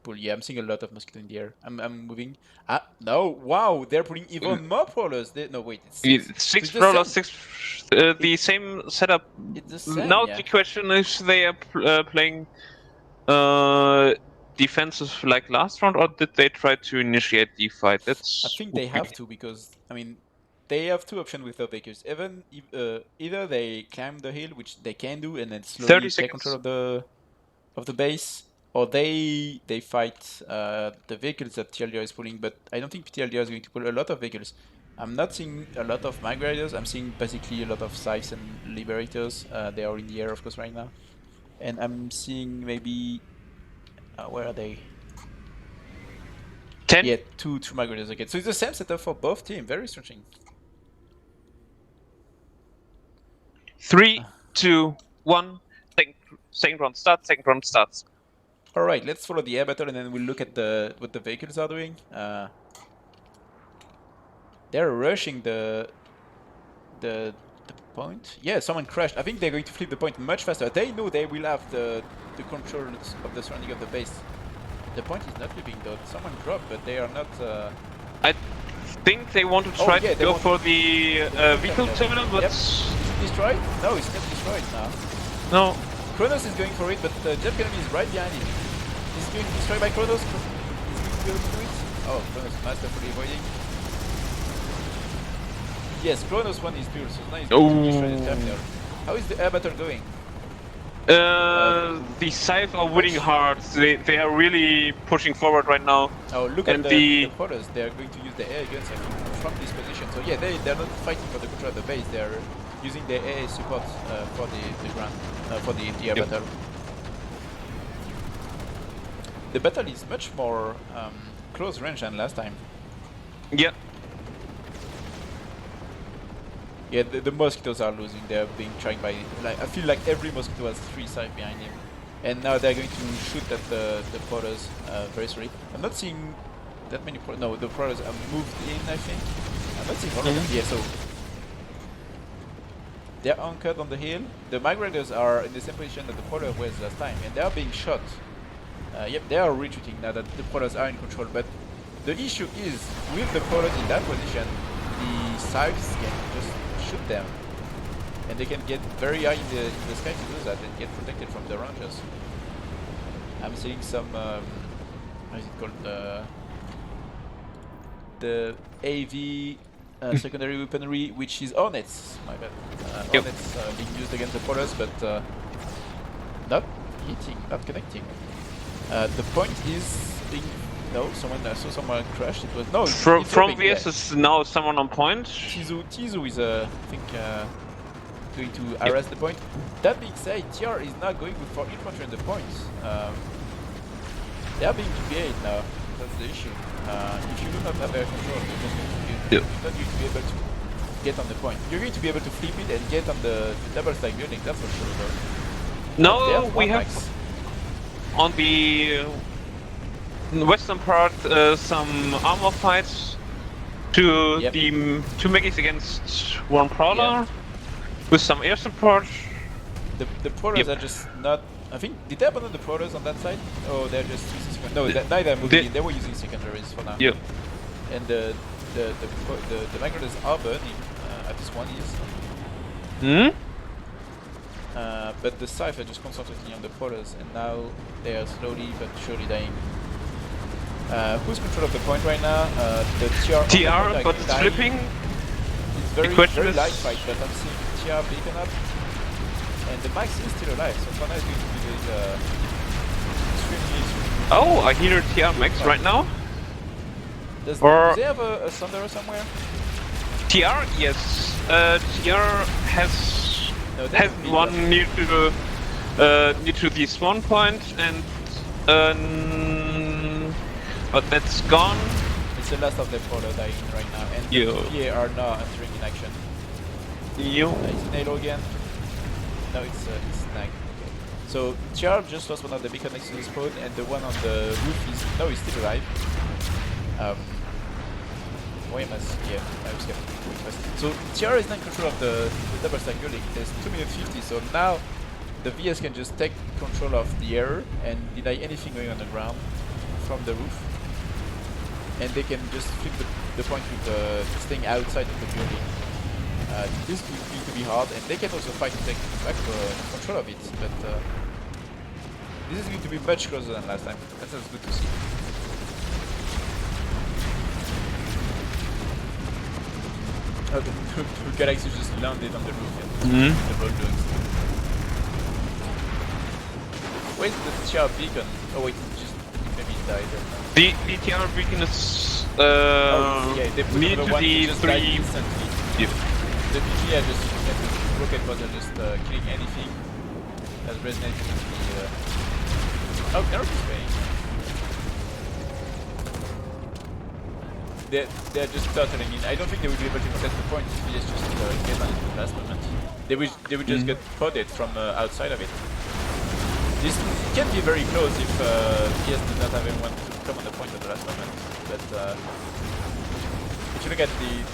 pull. Yeah, I'm seeing a lot of mosquito in the air. I'm moving. No, wow, they're putting even more prowlers. No, wait, it's six. Six So brawlers, the same setup. It's the same. Now Yeah. the question is, they are playing defensive like last round, or did they try to initiate the fight? I think they have to because I mean they have two options with the vehicles. Even if, either they climb the hill, which they can do, and then slowly 30 take seconds. control of the base, or they fight the vehicles that TLDR is pulling. But I don't think TLDR is going to pull a lot of vehicles. I'm not seeing a lot of migrators. I'm seeing basically a lot of scythes and liberators. They are in the air, of course, right now, and I'm seeing maybe where are they? 10. Yeah, two migrators again. So it's the same setup for both teams. Very interesting. 3, 2, 1. Second round starts. Second round starts. All right, let's follow the air battle, and then we'll look at what the vehicles are doing. They're rushing the point. Yeah, someone crashed. I think they're going to flip the point much faster. They know they will have the control of the surrounding of the base. The point is not flipping though. Someone dropped, but they are not. I think they want to try to go for the vehicle terminal, but Yep. Is it destroyed? No, it's not destroyed now. no. Kronos is going for it, but Jet Enemy is right behind him. He's going to destroy by Kronos. He's going to be able to do it. Oh, Kronos masterfully avoiding. Yes, Kronos one is dual, so now he's going to destroy the terminal. How is the air battle going? The Scythe are winning hard. They are really pushing forward right now. Oh, look And at the porters. They are going to use the air guns from this position. So yeah, they're not fighting for the control of the base. They're using the air support for the ground, for the air battle. The battle is much more close range than last time. Yeah. Yeah, the mosquitoes are losing. They're being tracked by. Like I feel like every mosquito has 3 scythes behind him, and now they're going to shoot at the porters very slowly. I'm not seeing that many. No, the porters are moved in. I think I'm not seeing all of them. Yeah, so they're anchored on the hill. The migrators are in the same position that the porter was last time, and they are being shot. Yep, they are retreating now that the porters are in control. But the issue is with the porters in that position, the scythes can just shoot them, and they can get very high in the sky to do that and get protected from the rangers. I'm seeing some how is it called? The AV secondary weaponry, which is Hornets. My bad. Yep. Hornets being used against the porters, but not hitting, not connecting. The point is being. No, someone I saw someone crashed. It was no. From dropping, VS is now someone on point. Tizu is I think going to harass the point. That being said, TR is not going for infantry on the point. They are being DPA'd now. That's the issue. If you do not have air control, you're not going to be able to get on the point. You're going to be able to flip it and get on the double stack building. That's for sure. Though. No, we have on the western part some armor fights to the two megas against one prowler with some air support. The prowlers are just not. I think did they abandon the prowlers on that side? Oh, they're just using secondary. No, neither moving in. They were using secondaries for now. Yeah. And the microders are burning. At least one is. Hmm. But the Scythe are just concentrating on the prowlers, and now they are slowly but surely dying. Who's control of the point right now? The TR, but it's flipping. It's very light fight, but I'm seeing TR beacon up, and the Max is still alive. So Fana is going to be doing extremely. Oh, I hear TR Max right now. Do they have a Thunderer somewhere? TR, yes. TR has one near to the spawn point, and but that's gone. It's the last of the prowler dying right now, and the PA are now entering in action. It's an Halo again. No, it's Snag. Okay. So TR just lost one of the beacon next to the spawn, and the one on the roof is he's still alive. I was scared. So TR is not in control of the double stack building. There's 2 minutes 50, so now the VS can just take control of the air and deny anything going on the ground from the roof. And they can just flip the point with staying outside of the building. This is going to be hard, and they can also fight to take back control of it, but this is going to be much closer than last time. That sounds good to see. Oh, the Galaxy just landed on the roof and the roadblocks. Where's the TR beacon? Oh wait, maybe it died. The TR beacon is they put near to one the just 3. Yep. The PG are just the rocket pods are just killing anything that resonates with the. Oh, Nerf is playing. They're just turtling in. I don't think they will be able to contest the point if PS just get on it at the last moment. They will just get podded from outside of it. This can be very close if PS did not have anyone to come on the point at the last moment. But if you look at the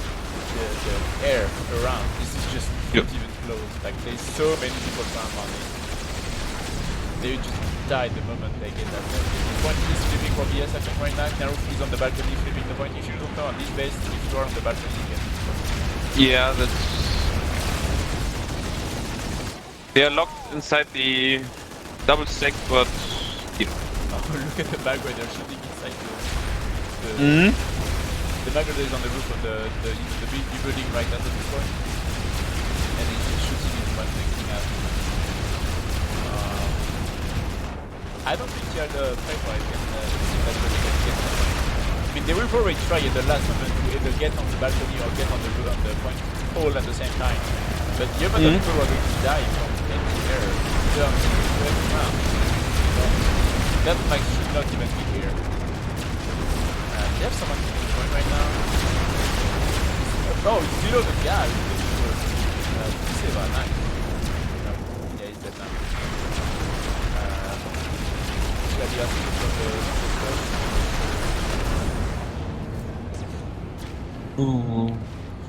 air around, this is just not even close. Like there's so many people around it. They just die the moment they get that. The point is flipping for BS I think right now. Naruf is on the balcony flipping the point. If you don't know on this base, if you are on the balcony you can. Yeah, that's. They are locked inside the double stack, but. Yeah. Oh, look at the back where they're shooting inside the The Maggot is on the roof of the big building right at this point. And he's just shooting in one thing out. I don't think he had a pipeline can see that they can get on the point. I mean, they will probably try at the last moment to either get on the balcony or get on the point all at the same time. But the amount of people who are going to die from the air turns into every round. So that might should not even be here. They have someone to the point right now. Oh, he's below the guy. Save our knife. Yeah, he's dead now.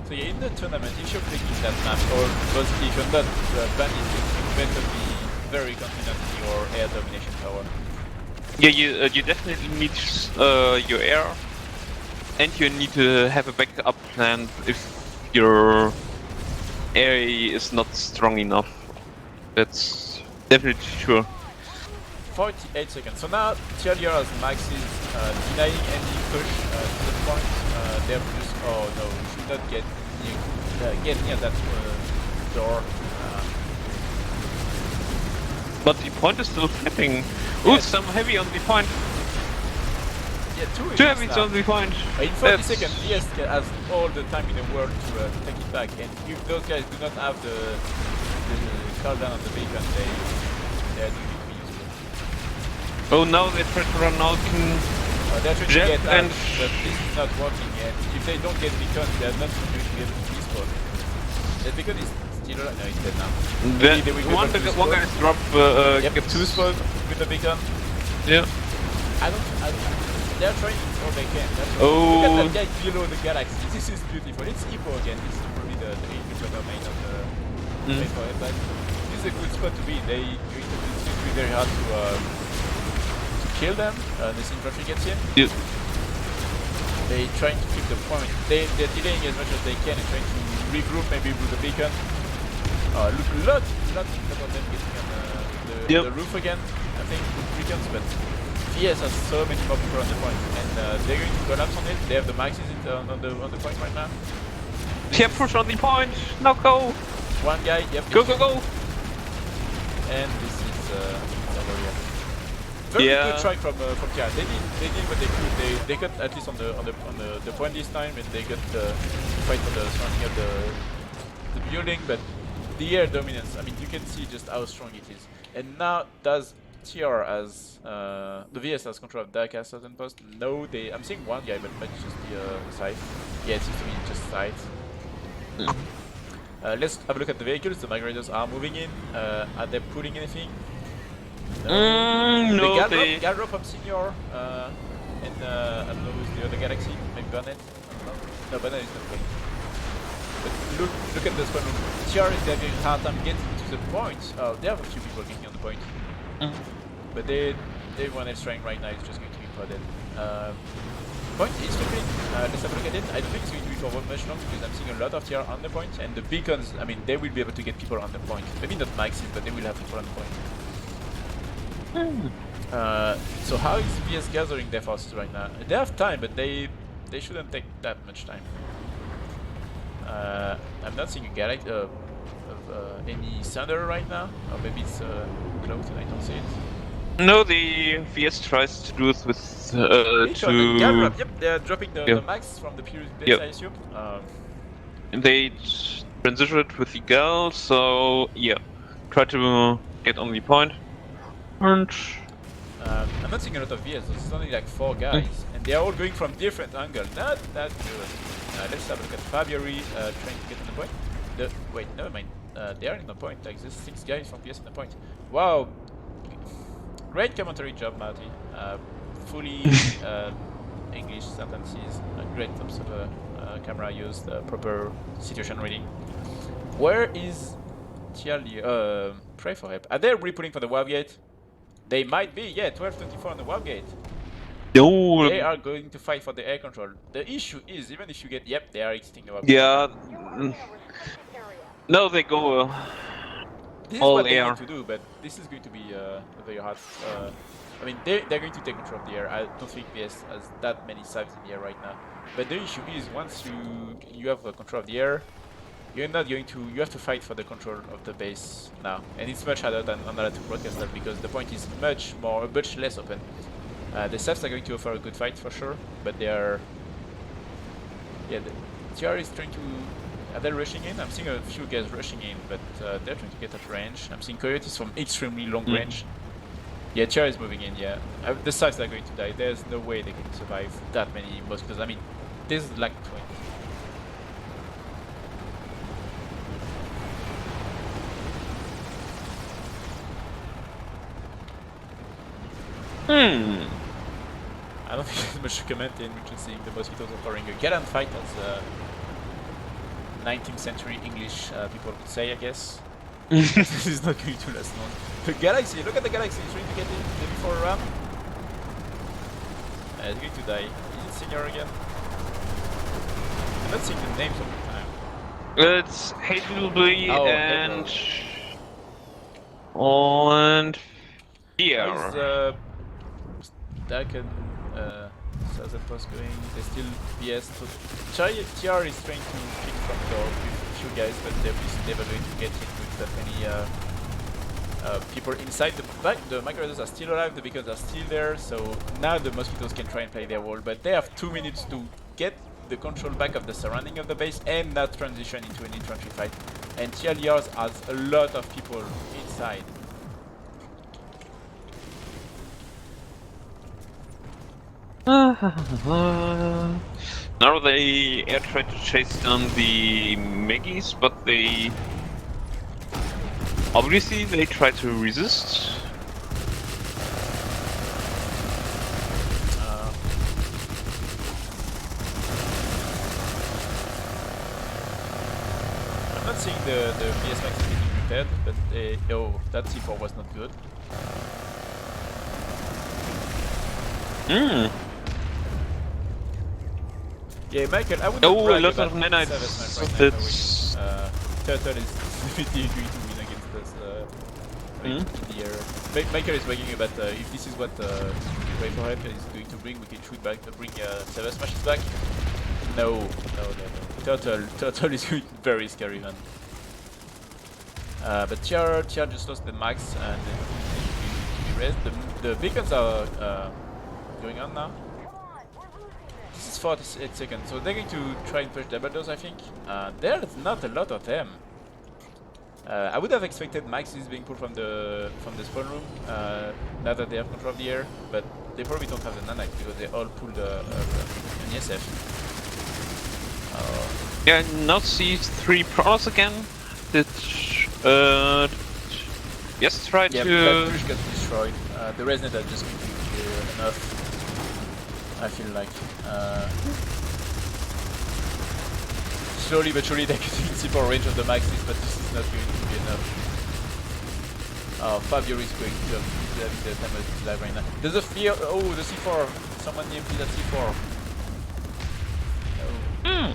So yeah, in the tournament, if you're picking that map, or basically if you're not banning it, you better be very confident in your air domination power. Yeah, you definitely need your air, and you need to have a backup plan if your air is not strong enough. That's definitely sure. 48 seconds. So now TLDR has maxes denying any push to the point. They're just, oh no, we should not get near that door. But the point is still flipping. Ooh, Yes. some heavy on the point. Yeah, Two heavy on the point. In 40 seconds, VS has all the time in the world to take it back. And if those guys do not have the cooldown on the beacon, they are doing it to be useful. Oh, now they try to run out. They're trying Jet to get out, and- but this is not working. And if they don't get beacon, they're not going to be able to respawn. The beacon is still alive. No, it's dead now. Then Maybe they will one be able to guy respawn. is drop. Yep, gets 2 spawn with the beacon. Yeah. They're trying all they can. Oh. Look at that guy below the galaxy. This is beautiful. It's Epo again. This is probably the Epo domain of the PR4H. But this is a good spot to be. It's going to be very hard to kill them. This infantry gets in. Yeah. They're trying to keep the point. They're delaying as much as they can and trying to regroup maybe with the beacon. Look a lot of them getting on the roof again. I think with beacons, but VS has so many more people on the point, and they're going to collapse on it. They have the maxes on the point right now. Yeah, push on the point. Now go. One guy, yep. Go, go, go. And this is over here. Very good try from TR. They did what they could. They got at least on the point this time, and they got the fight for the surrounding of the building. But the air dominance. I mean, you can see just how strong it is. And now does TR as the VS has control of that at certain post? No, I'm seeing one guy, but it might just be side. Yeah, it seems to be just side. Let's have a look at the vehicles. The migrators are moving in. Are they pulling anything? No, the Galro from Senior and I don't know who's the other galaxy. Maybe Burnett. I don't know. No, Burnett is not playing. But look at this one. TR is having a hard time getting to the point. They have a few people getting on the point. But everyone else trying right now is just going to be podded. Point is flipping. Let's have a look at it. I don't think it's going to be for much long because I'm seeing a lot of TR on the point, and the beacons, I mean, they will be able to get people on the point. Maybe not maxes, but they will have people on the point. So how is VS gathering their forces right now? They have time, but they shouldn't take that much time. I'm not seeing a galaxy of any thunder right now, or maybe it's close and I don't see it. No, the VS tries to do it with Yep, they're dropping the max from the previous base, I assume. And they transition it with the Gal, so yeah, try to get on the point. And I'm not seeing a lot of VS, there's only like 4 guys, and they are all going from different angles. Not that good. Let's have a look at Fabiory trying to get on the point. Wait, never mind. They are in the point, like there's 6 guys from VS in the point. Wow! Great commentary job, Marty. Fully English sentences, great terms of camera used, proper situation reading. Where is TLDR? PR4H. Are they repulling for the warp gate? They might be, yeah, 1224 on the warp gate. no, They are going to fight for the air control. The issue is, even if you get, yep, they are exiting the warp gate. yeah, no, they go This is all what they air. need to do, but this is going to be very hard. I mean, they're going to take control of the air. I don't think PS has that many sides in the air right now. But the issue is, once you have control of the air, you're not going to. You have to fight for the control of the base now, and it's much harder than on to broadcast that because the point is much less open. The Safs are going to offer a good fight for sure, but they are. Yeah, the TR is trying to. Are they rushing in? I'm seeing a few guys rushing in, but they're trying to get at range. I'm seeing Coyotes from extremely long range. Yeah, TR is moving in, yeah. The sides are going to die. There's no way they can survive that many mosquitoes. I mean, this is like 20. I don't think there's much to comment in, we're just seeing the mosquitoes offering a gallant fight as 19th century English people would say, I guess. This is not going to last long. The galaxy, look at the galaxy, he's trying to get in maybe for a ram. He's going to die. Is it Senior again? I'm not seeing the names all the time. It's Hazelby Oh, and Here. How is Stack and Southern Post going? They still BS. So TR is trying to pick from door with a few guys, but they're never going to get hit with that many people inside the back. The microradars are still alive, the beacons are still there, so now the mosquitoes can try and play their role, but they have 2 minutes to get the control back of the surrounding of the base and not transition into an infantry fight. And TLDR has a lot of people inside. Now they air try to chase down the Meggies, but they obviously they try to resist. I'm not seeing the BS Max getting repaired, but oh, that C4 was not good. Yeah, Michael, I would not brag a lot about of nanites. Lanesmash right now, That's Turtle is definitely going to win against us in the air. Michael is bragging about if this is what PR4H is going to bring, we can shoot back, bring Lanesmash back. No. Turtle is going very scary, man. But TR just lost the max and then be raised. The beacons are going on now. This is 48 seconds, so they're going to try and push double doors, I think. There's not a lot of them. I would have expected maxes being pulled from the spawn room now that they have control of the air, but they probably don't have the nanite because they all pulled an SF. yeah. Now see 3 prowlers again. Did yes, try Yeah, to. that push got destroyed. The resnet are just going to be enough. I feel like slowly but surely they're getting C4 range of the maxis, but this is not going to be enough. Fabio is going to having the time of his life right now. There's a fear. Oh, the C4. Someone empty that C4. Oh.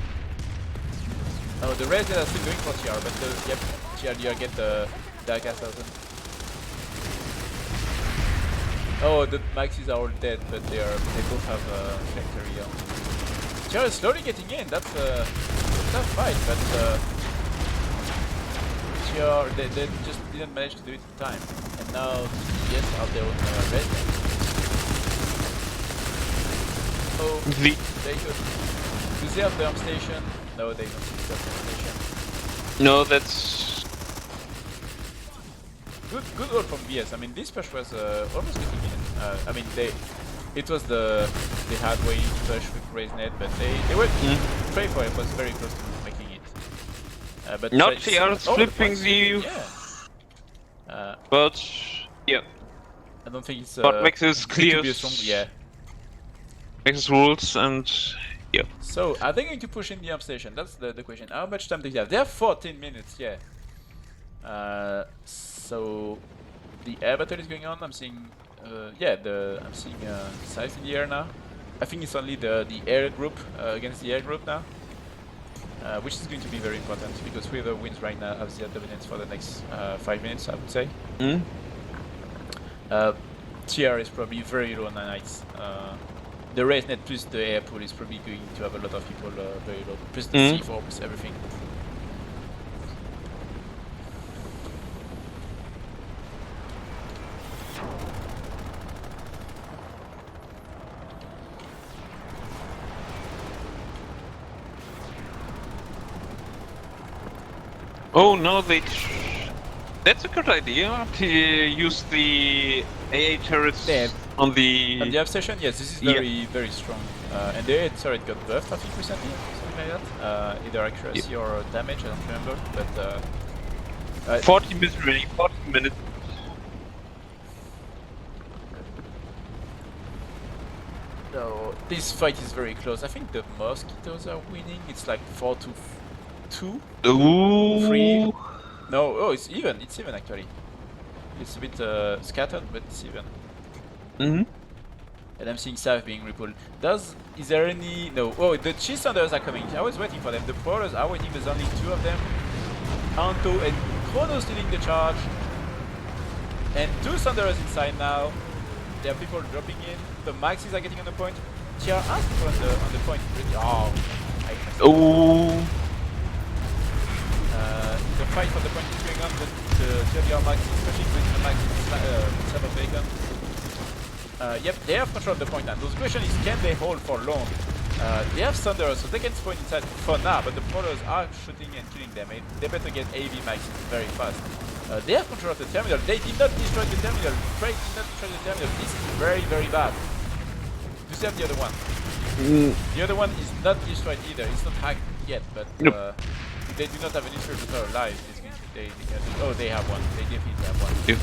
Oh, the resnet are still going for TR, but yep, TLDR get the Dark Assassin. Oh, the maxis are all dead, but they both have factory. TR is slowly getting in. That's a tough fight, but TR they just didn't manage to do it in time. And now yes, have their own resnet. Oh, they could. Do they have the arm station? No, they don't see the arm station. No, that's good roll from BS. I mean, this push was almost getting in. I mean, it was the hard way push with RaiseNet, but they were PR4H was very close to making it. But not TR flipping the. Yeah. But yeah. I don't think it's. But Maxis clears. Yeah. Maxis rules and yeah. So are they going to push in the arm station? That's the question. How much time do they have? They have 14 minutes. Yeah. So the air battle is going on. I'm seeing, I'm seeing size in the air now. I think it's only the air group against the air group now, which is going to be very important because whoever wins right now has the dominance for the next 5 minutes, I would say. TR is probably very low on nanites. The RaiseNet plus the air pool is probably going to have a lot of people very low, plus the C4 plus everything. Oh no, that's a good idea to use the AA turrets on the... On the obsession, yes, this is very strong. And the AA turret got buffed, I think, recently, something like that. Either accuracy or damage, I don't remember, but... 40 minutes ready, 40 minutes. No, this fight is very close. I think the mosquitoes are winning. It's like 4-2. Ooh. 3. No, oh, it's even. It's even actually. It's a bit scattered, but it's even. And I'm seeing Sav being repulled. Is there any? No. Oh, the Cheese Thunders are coming. I was waiting for them. The Prowlers are waiting. There's only 2 of them. Anto and Chrono stealing the charge. And 2 Thunderers inside now. There are people dropping in. The Maxis are getting on the point. TR has people on the point. Really. Oh. Oh. The fight for the point is going on. The TLDR Maxis pushing with the Maxis cyber bacon. Yep, they have control of the point now. So the question is, can they hold for long? They have Thunderers, so they can spawn inside for now, but the Prowlers are shooting and killing them. They better get AV Maxis very fast. They have control of the terminal. They did not destroy the terminal. Drake did not destroy the terminal. This is very, very bad. You see the other one. The other one is not destroyed either. It's not hacked yet, but if they do not have an distributor alive, they can. Oh, they have one. They definitely have one. Yep.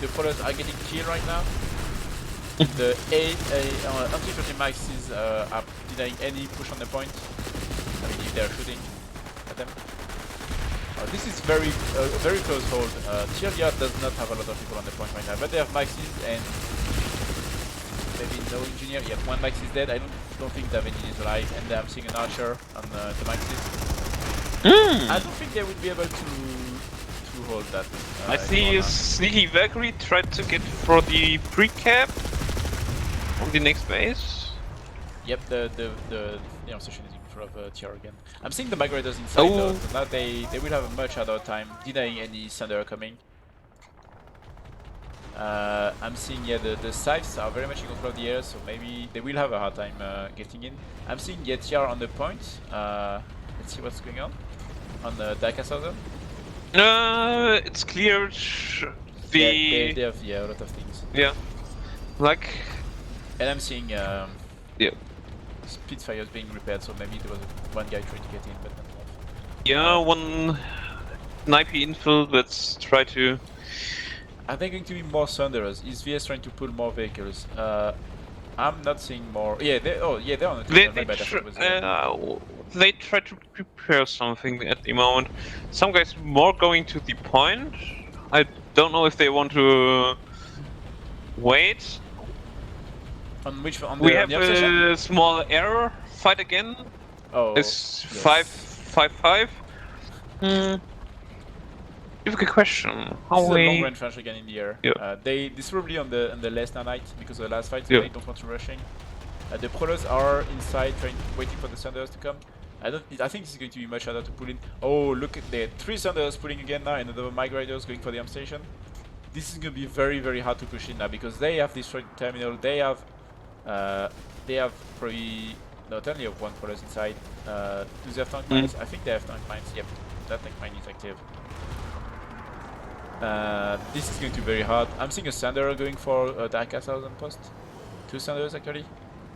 The Prowlers are getting killed right now. The anti-30 Maxis are denying any push on the point. I mean, if they're shooting at them. This is very close hold. TLDR does not have a lot of people on the point right now, but they have Maxis and maybe no engineer. Yep, one Max is dead. I don't think Davini is alive, and I'm seeing an archer on the Maxis. I don't think they will be able to hold that. I see a sneaky Valkyrie tried to get for the pre-cap on the next base. Yep, the station is in front of TR again. I'm seeing the migrators inside though, so now they will have a much harder time denying any Thunder coming. I'm seeing the scythes are very much in control of the air, so maybe they will have a hard time getting in. I'm seeing TR on the point. Let's see what's going on the Daka Southern. It's cleared. They have a lot of things. Yeah, like. And I'm seeing yeah. Spitfires being repaired, so maybe there was one guy trying to get in, but not enough. Yeah, one snipey infill. Let's try to. Are there going to be more Thunderers? Is VS trying to pull more vehicles? I'm not seeing more. Yeah, they're on the they try to prepare something at the moment. Some guys more going to the point. I don't know if they want to wait. On which on we have a small error fight again. Oh, it's yes. 5-5-5. Difficult question. How this is a long range flash again in the air. Yeah. This is probably on the Lesnar night because of the last fight, so yeah. they don't want to rushing. The Prowlers are inside, waiting for the Thunders to come. I think this is going to be much harder to pull in. Oh, look at the 3 Thunders pulling again now, and the migrators going for the arm station. This is going to be very, very hard to push in now because they have destroyed the terminal. They have probably not only have 1 Prowlers inside. Do they have tank mines? I think they have tank mines. Yep, that tank mine is active. This is going to be very hard. I'm seeing a Thunder going for Daka Southern post. 2 Thunders actually.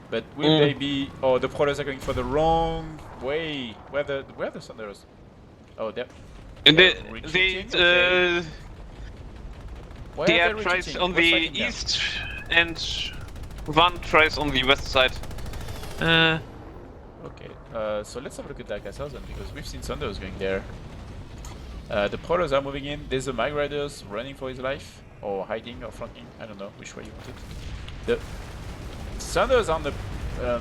But will they be? Oh, the Prowlers are going for the wrong way. Where the Thunders? Oh, they're retreating. The air tries on the east and one tries on the west side. Okay, so let's have a look at Daka Southern because we've seen Thunders going there. The Prowlers are moving in. There's the migrators running for his life, or hiding, or flanking. I don't know which way you want it. The Thunders are on the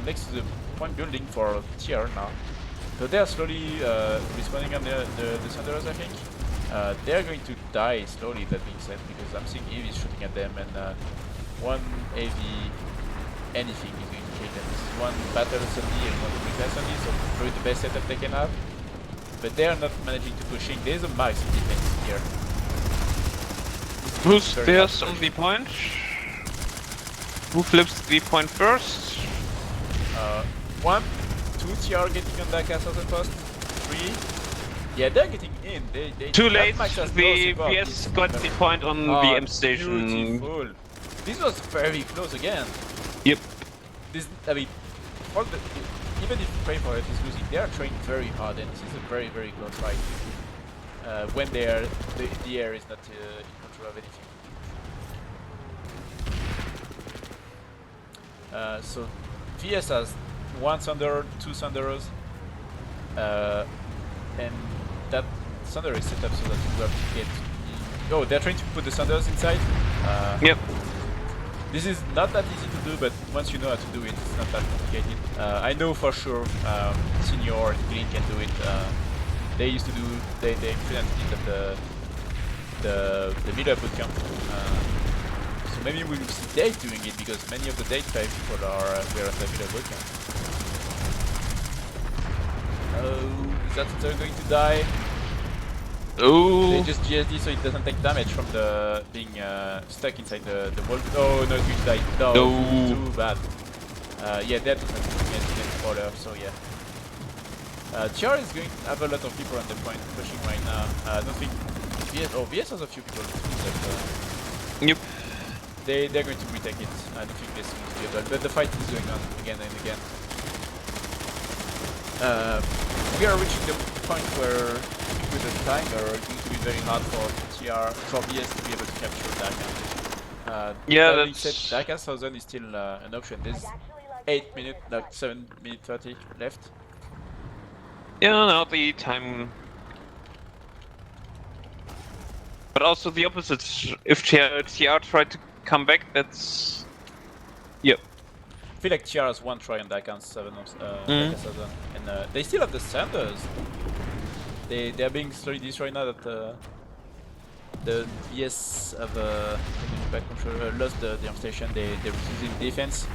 next to the point building for TR now. So they are slowly respawning on the Thunderers, I think. They're going to die slowly, that being said, because I'm seeing AVs shooting at them, and one AV anything is going to kill them. This is one battle SMD and one quick SMD, so probably the best setup they can have. But they are not managing to push in. There's a max defense here. Who stares on the point? Who flips the point first? 1, 2 TR getting on that castle post. 3. Yeah, they're getting in. They too late. The PS got the point on the M station. Beautiful. This was very close again. Yep. This, I mean, even if PR4H is losing, they are trying very hard, and this is a very, very close fight. When the air is not in control of anything. So VS has 1 Thunder, 2 Thunderers, and that Thunder is set up so that you have to get. Oh, they're trying to put the Thunders inside. Yep. This is not that easy to do, but once you know how to do it, it's not that complicated. I know for sure Senior and Green can do it. They used to do, they implemented it at the middle bootcamp. So maybe we will see Date doing it because many of the Date 5 people were at the middle bootcamp. Oh, is that still going to die? Oh. They just GSD so it doesn't take damage from the being stuck inside the wall. Oh no, it's going to die. No, No. too bad. Yeah, that doesn't get any order, so yeah. TR is going to have a lot of people on the point pushing right now. I don't think VS has a few people, but Yep. they're going to retake it. I don't think this is going to be able, but the fight is going on again and again. We are reaching the point where with the time it's going to be very hard for VS to be able to capture Daka. Yeah, that being that's... said, Daka 1000 is still an option. There's 8 minutes, like 7 minutes 30 left. Yeah, now the time... But also the opposite. If TR tried to come back, that's... Yep. I feel like TR has one try on Daka 7 Daka 1000. And they still have the Sanders. They're being slowly destroyed now that the VS have back control, lost the arm station. They're reducing defense.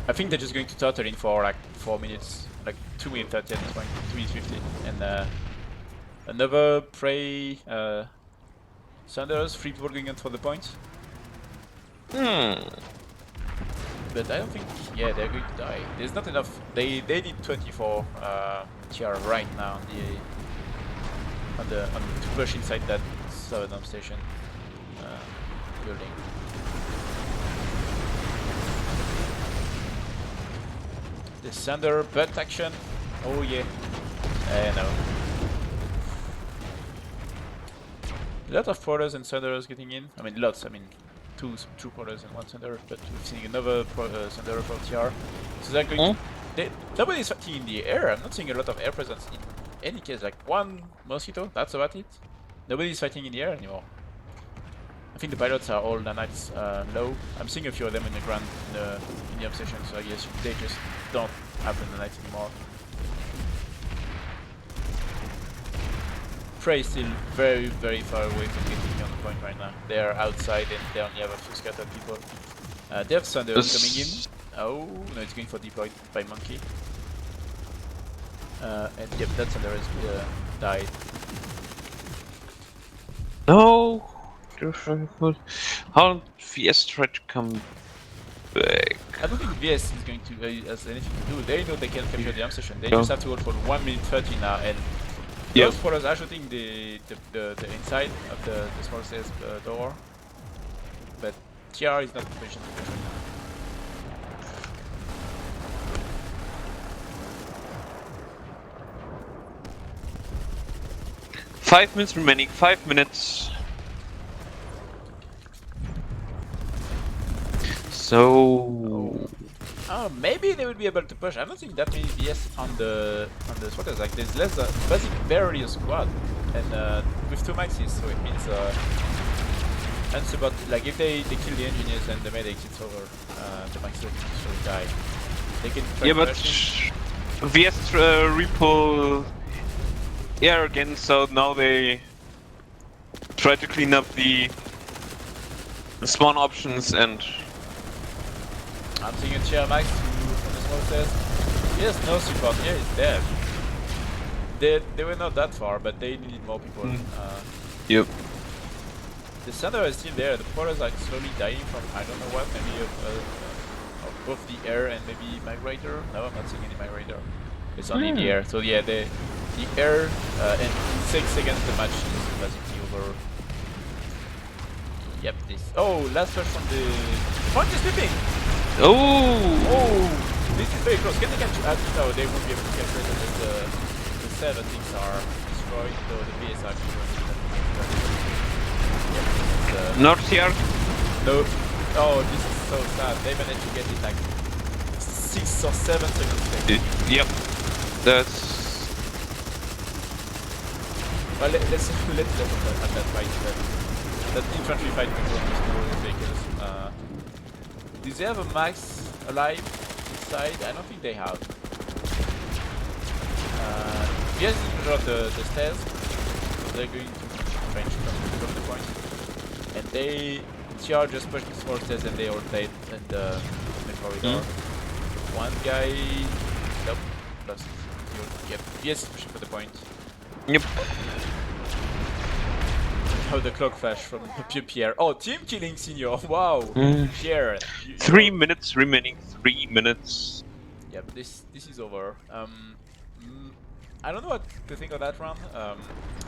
I think they're just going to turtle in for like 4 minutes, like 2 minutes 30 at this point, 2 minutes 50. And another Prey Sanders, 3 people going in for the point. But I don't think, yeah, they're going to die. There's not enough. They need 24 TR right now on the to push inside that southern station building. The Sander butt action. Oh yeah. No. A lot of porters and Sanders getting in. I mean, lots. I mean, two porters and one Sander. But we've seen another Sander for TR. So they're going. Nobody's fighting in the air. I'm not seeing a lot of air presence in any case. Like one Mosquito. That's about it. Nobody's fighting in the air anymore. I think the pilots are all nanites low. I'm seeing a few of them in the ground in the obsession. So I guess they just don't have the nanites anymore. Prey is still very, very far away from getting on the point right now. They are outside and they only have a few scattered people. They have Thunder coming in. Oh, no, it's going for deployed by Monkey. And yep, that Thunder has died. No! How VS tried to come back? I don't think VS is going to has anything to do. They know they can capture the arm station. They just have to hold for 1 minute 30 now, and those spoilers are shooting the inside of the small stairs door. But TR is not in position to push right now. Five minutes remaining, 5 minutes. So... maybe they will be able to push. I don't think that many VS on the spotters. Like there's less basically barely a squad, and with 2 maxes, so it means and about like if they kill the engineers and the medics, it's over. The maxes will usually die. They can try but VS repull air again, so now they try to clean up the spawn options and... I'm seeing a TR max from the small stairs. He has no support. Yeah, he's dead. They were not that far, but they needed more people. Yep. The Sander is still there. The porters are slowly dying from I don't know what. Maybe of both the air and maybe migrator. No, I'm not seeing any migrator. It's only the air. So yeah, the air and in 6 seconds the match is basically over. Yep. This. Oh, last touch from the point is slipping. Oh, this is very close. Can they catch? No, they won't be able to catch it unless the 7 things are destroyed. Though the VS are Not here. No. Oh, this is so sad. They managed to get it like 6 or 7 seconds. Yep. That's... Well, let's have that fight. That infantry fight between these two vehicles. Do they have a max alive inside? I don't think they have. Yes, in control of the stairs. They're going to trench from the point. And they TR just pushed this forces and they all played in the corridor. One guy nope, lost. Yep, yes, pushing for the point. Yep. Oh, the clock flash from Pierre. Oh, team killing Senior. Wow, Pierre. 3 minutes remaining. 3 minutes. Yeah, but this is over. I don't know what to think of that round. I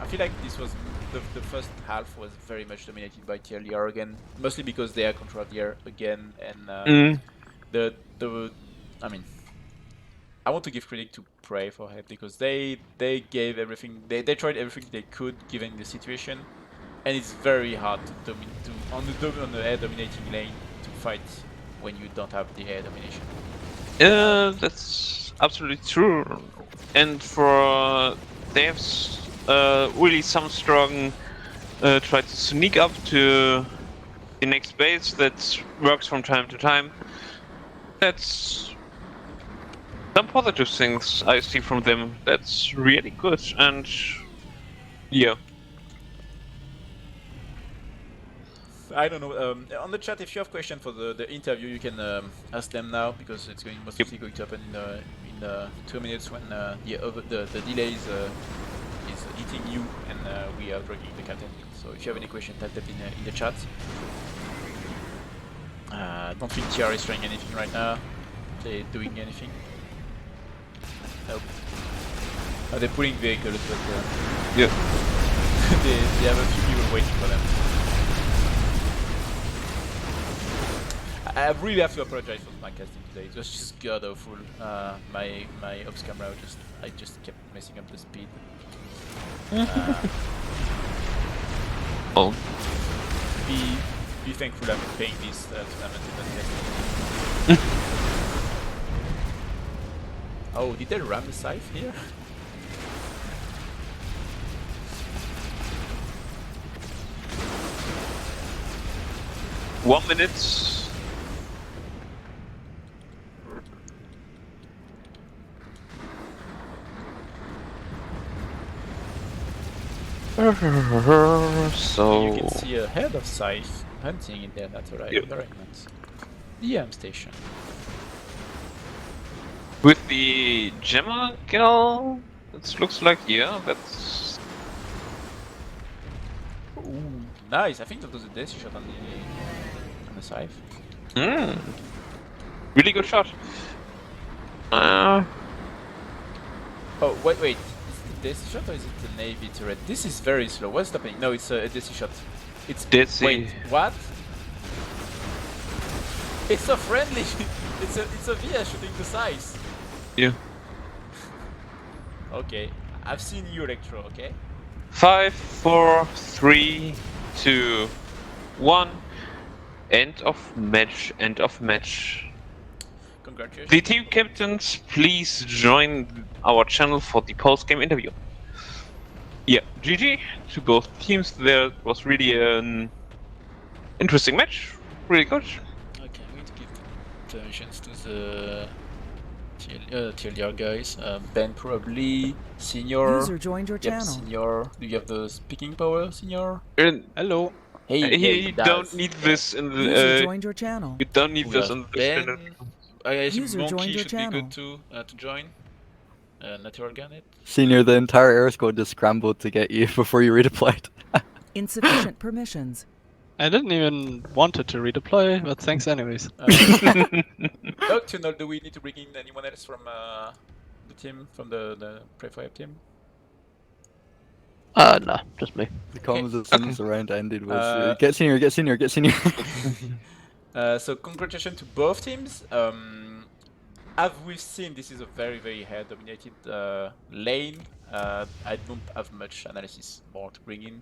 feel like this was the first half was very much dominated by TLDR again, mostly because they are controlled here again, and I mean, I want to give credit to Prey for it because they gave everything, they tried everything they could given the situation, and it's very hard to on the air dominating lane to fight when you don't have the air domination. That's absolutely true. And for they have really some strong try to sneak up to the next base that works from time to time. That's some positive things I see from them. That's really good, and yeah. I don't know. On the chat, if you have questions for the interview, you can ask them now because it's mostly going to happen in 2 minutes when the delay is hitting you and we are dragging the curtain. So if you have any questions, type them in the chat. I don't think TR is trying anything right now. They're doing anything. Nope. Oh, they're pulling vehicles, but Yeah. they have a few people waiting for them. I really have to apologize for my casting today. It was just god awful. My ops camera I just kept messing up the speed. Oh. Be thankful I'm playing this tournament in the Oh, did they ram the scythe here? One minute. So You can see a head of scythe hunting in there. That's alright. Yep. Very nice. The station. with the Gemma girl, it looks like that's Ooh, nice. I think that was a daisy shot on the scythe. really good shot. Oh wait. Is it a daisy shot or is it a navy turret? This is very slow. What's happening? No, it's a daisy shot. It's Daisy. Wait, what? It's so friendly. it's a VS shooting the scythe. Yeah. Okay, I've seen you, Electro. Okay. 5, 4, 3, 2, 1. End of match. End of match. Congratulations. The team captains, please join our channel for the post-game interview. Yeah, GG to both teams. There was really an interesting match. Really good. Okay, I'm going to give permissions to the TLDR guys. Ben probably, Senior. User joined your Yep, channel. Senior. Do you have the speaking power, Senior? Hello. Hey, You don't need this in User the. joined your channel. You don't need We this have on the Ben. channel. I assume User Monkey joined your should be channel. good to join. Natural Garnet. Senior, the entire air squad just scrambled to get you before you redeployed. Insufficient permissions. I didn't even wanted to redeploy, but thanks anyways. Nocturnal, do we need to bring in anyone else from the team, from the Pre-Fire team? No, just me. The comms as soon as the round ended was get senior, get senior, get senior. So congratulations to both teams. As we've seen, this is a very, very hair-dominated lane. I don't have much analysis more to bring in.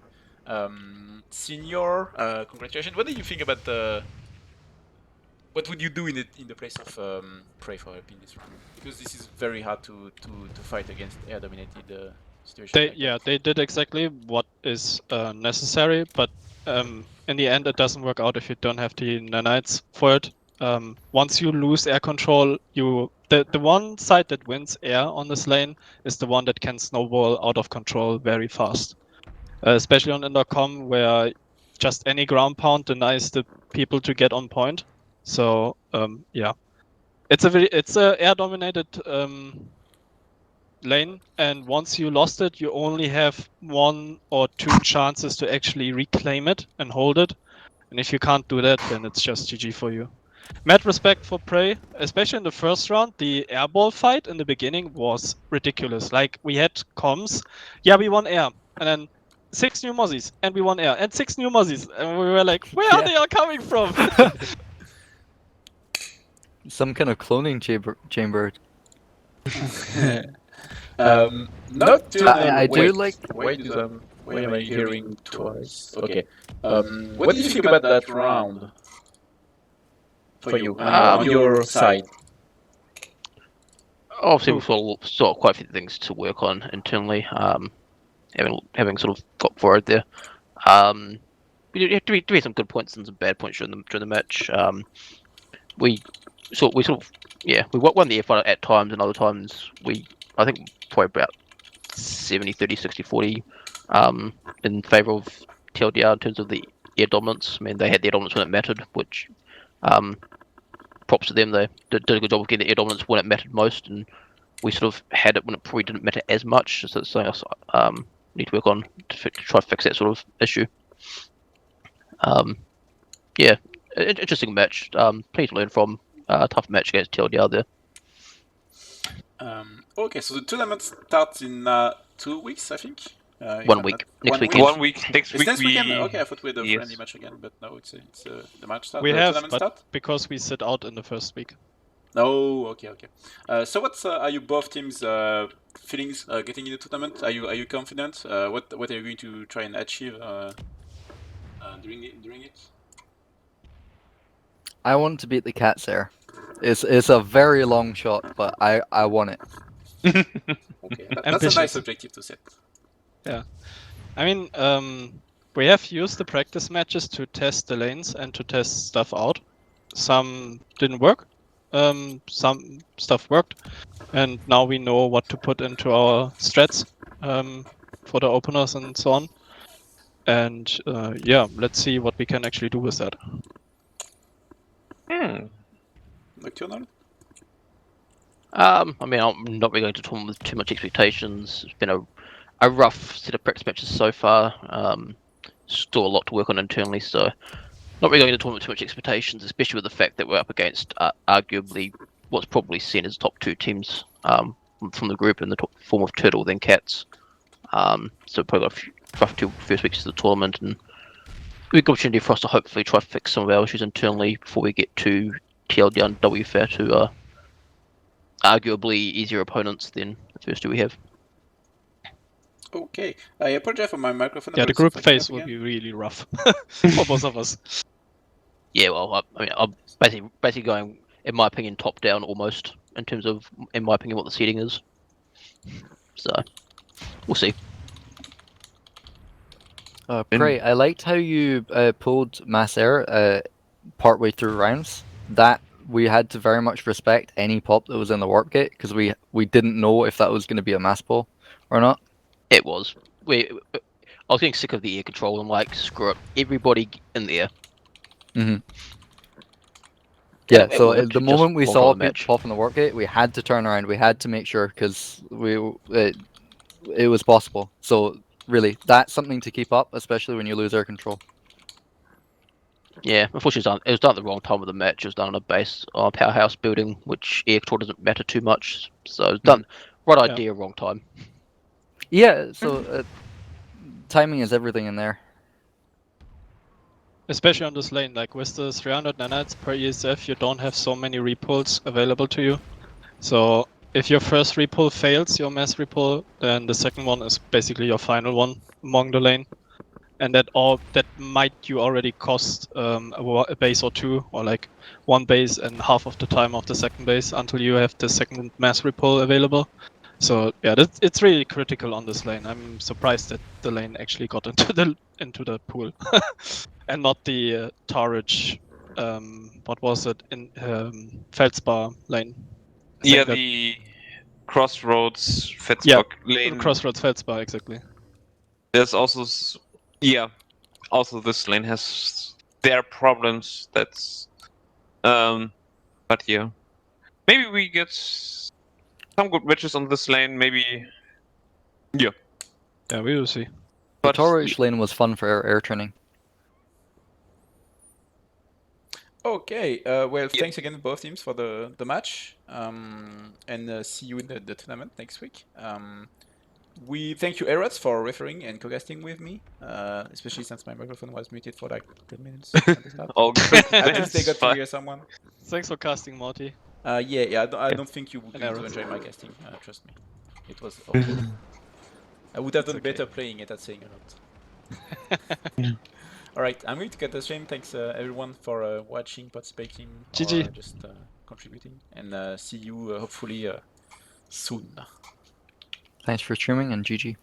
Senior, congratulations. What do you think about the? What would you do in the place of Pre-Fire in this round? Because this is very hard to fight against air-dominated situation. They did exactly what is necessary, but in the end it doesn't work out if you don't have the nanites for it. Once you lose air control, the one side that wins air on this lane is the one that can snowball out of control very fast. especially on Intercom, where just any ground pound denies the people to get on point. So yeah, it's a air dominated lane, and once you lost it, you only have 1 or 2 chances to actually reclaim it and hold it. And if you can't do that, then it's just GG for you. Mad respect for Prey, especially in the first round. The airball fight in the beginning was ridiculous. Like, we had comms, yeah, we won air, and then 6 new mozzies, and we won air, and 6 new mozzies, and we were like, where are they all coming from? Some kind of cloning chamber. Not to I do wait, like- why am I hearing twice? Okay. What did you think about that round? For you, on your side. Obviously, we've sort of quite a few things to work on internally. Having sort of got forward there. We had to be some good points and some bad points during the match. We won the air fight at times, and other times I think probably about 70, 30, 60, 40 in favour of TLDR in terms of the air dominance. I mean, they had the air dominance when it mattered, which props to them. They did a good job of getting the air dominance when it mattered most, and we sort of had it when it probably didn't matter as much. So it's something else need to work on to try to fix that sort of issue. Yeah, interesting match. Plenty to learn from. Tough match against TLDR there. Okay, so the tournament starts in 2 weeks, I think. 1 week. Next weekend. 1 week. Next It's week next we... weekend? Okay, I thought we had a Yes. friendly match again, but no, it's the match start. We the have, tournament but start? because we sit out in the first week. Oh, okay. So what's are you both teams feelings getting in the tournament? Are you confident? What are you going to try and achieve during it? I want to beat the cats there. It's a very long shot, but I want it. Okay, that's a Ambitious. nice objective to set. I mean, we have used the practice matches to test the lanes and to test stuff out. Some didn't work, some stuff worked, and now we know what to put into our strats for the openers and so on. And yeah, let's see what we can actually do with that. Nocturnal? I mean, I'm not really going to tournament with too much expectations. It's been a rough set of practice matches so far. Still a lot to work on internally, so not really going to tournament with too much expectations, especially with the fact that we're up against arguably what's probably seen as top 2 teams from the group in the form of Turtle then Cats. So probably got a few rough 2 first weeks of the tournament, and a big opportunity for us to hopefully try to fix some of our issues internally before we get to TLDR and WFAT, who are arguably easier opponents than the first 2 we have. Okay, I apologize for my microphone. Yeah, the volume group fucking phase up will again. be really rough for both of us. Yeah, well, I'm basically going, in my opinion, top down almost in terms of, in my opinion, what the setting is. So we'll see. Prey, I liked how you pulled Mass Air partway through rounds. That we had to very much respect any pop that was in the warp gate, because we didn't know if that was going to be a mass pull or not. It was. I was getting sick of the air control and like, screw it, everybody in there. Mm-hmm. Yeah, It so worked, the just moment we long saw on the people match. pop in the warp gate, we had to turn around. We had to make sure, because it was possible. So really, that's something to keep up, especially when you lose air control. Yeah, unfortunately, it was done at the wrong time of the match. It was done on a base on a powerhouse building, which air control doesn't matter too much. So it was done right Yeah. idea, wrong time. Yeah, so timing is everything in there. Especially on this lane, like with the 300 nanites per ESF, you don't have so many repulls available to you. So if your first repull fails, your mass repull, then the second one is basically your final one among the lane. And that might you already cost a base or 2, or like 1 base and half of the time of the second base until you have the second mass repull available. So yeah, it's really critical on this lane. I'm surprised that the lane actually got into the pool, and not the Tarage. What was it in Feldspar lane? I Yeah, think that- the Crossroads Yeah, Fetzbock lane. Crossroads Feldspar, exactly. there's also also this lane has their problems. But yeah, maybe we get some good matches on this lane. Maybe Yeah, we will see. The But Torwich lane was fun for air training. Okay, well, Yeah. thanks again to both teams for the match, and see you in the tournament next week. We thank you, Erots, for referring and co-casting with me, especially since my microphone was muted for like 10 minutes at the start. all good. At least they That's got to fine. hear someone. Thanks for casting, Morty. Yeah, I don't think you would And going to Erots. enjoy my casting, trust me. It was awful. I would have It's done okay. better playing it at saying a lot. Alright, I'm going to cut the stream. Thanks everyone for watching, participating, GG. or just contributing. And see you hopefully soon. Thanks for streaming and GG.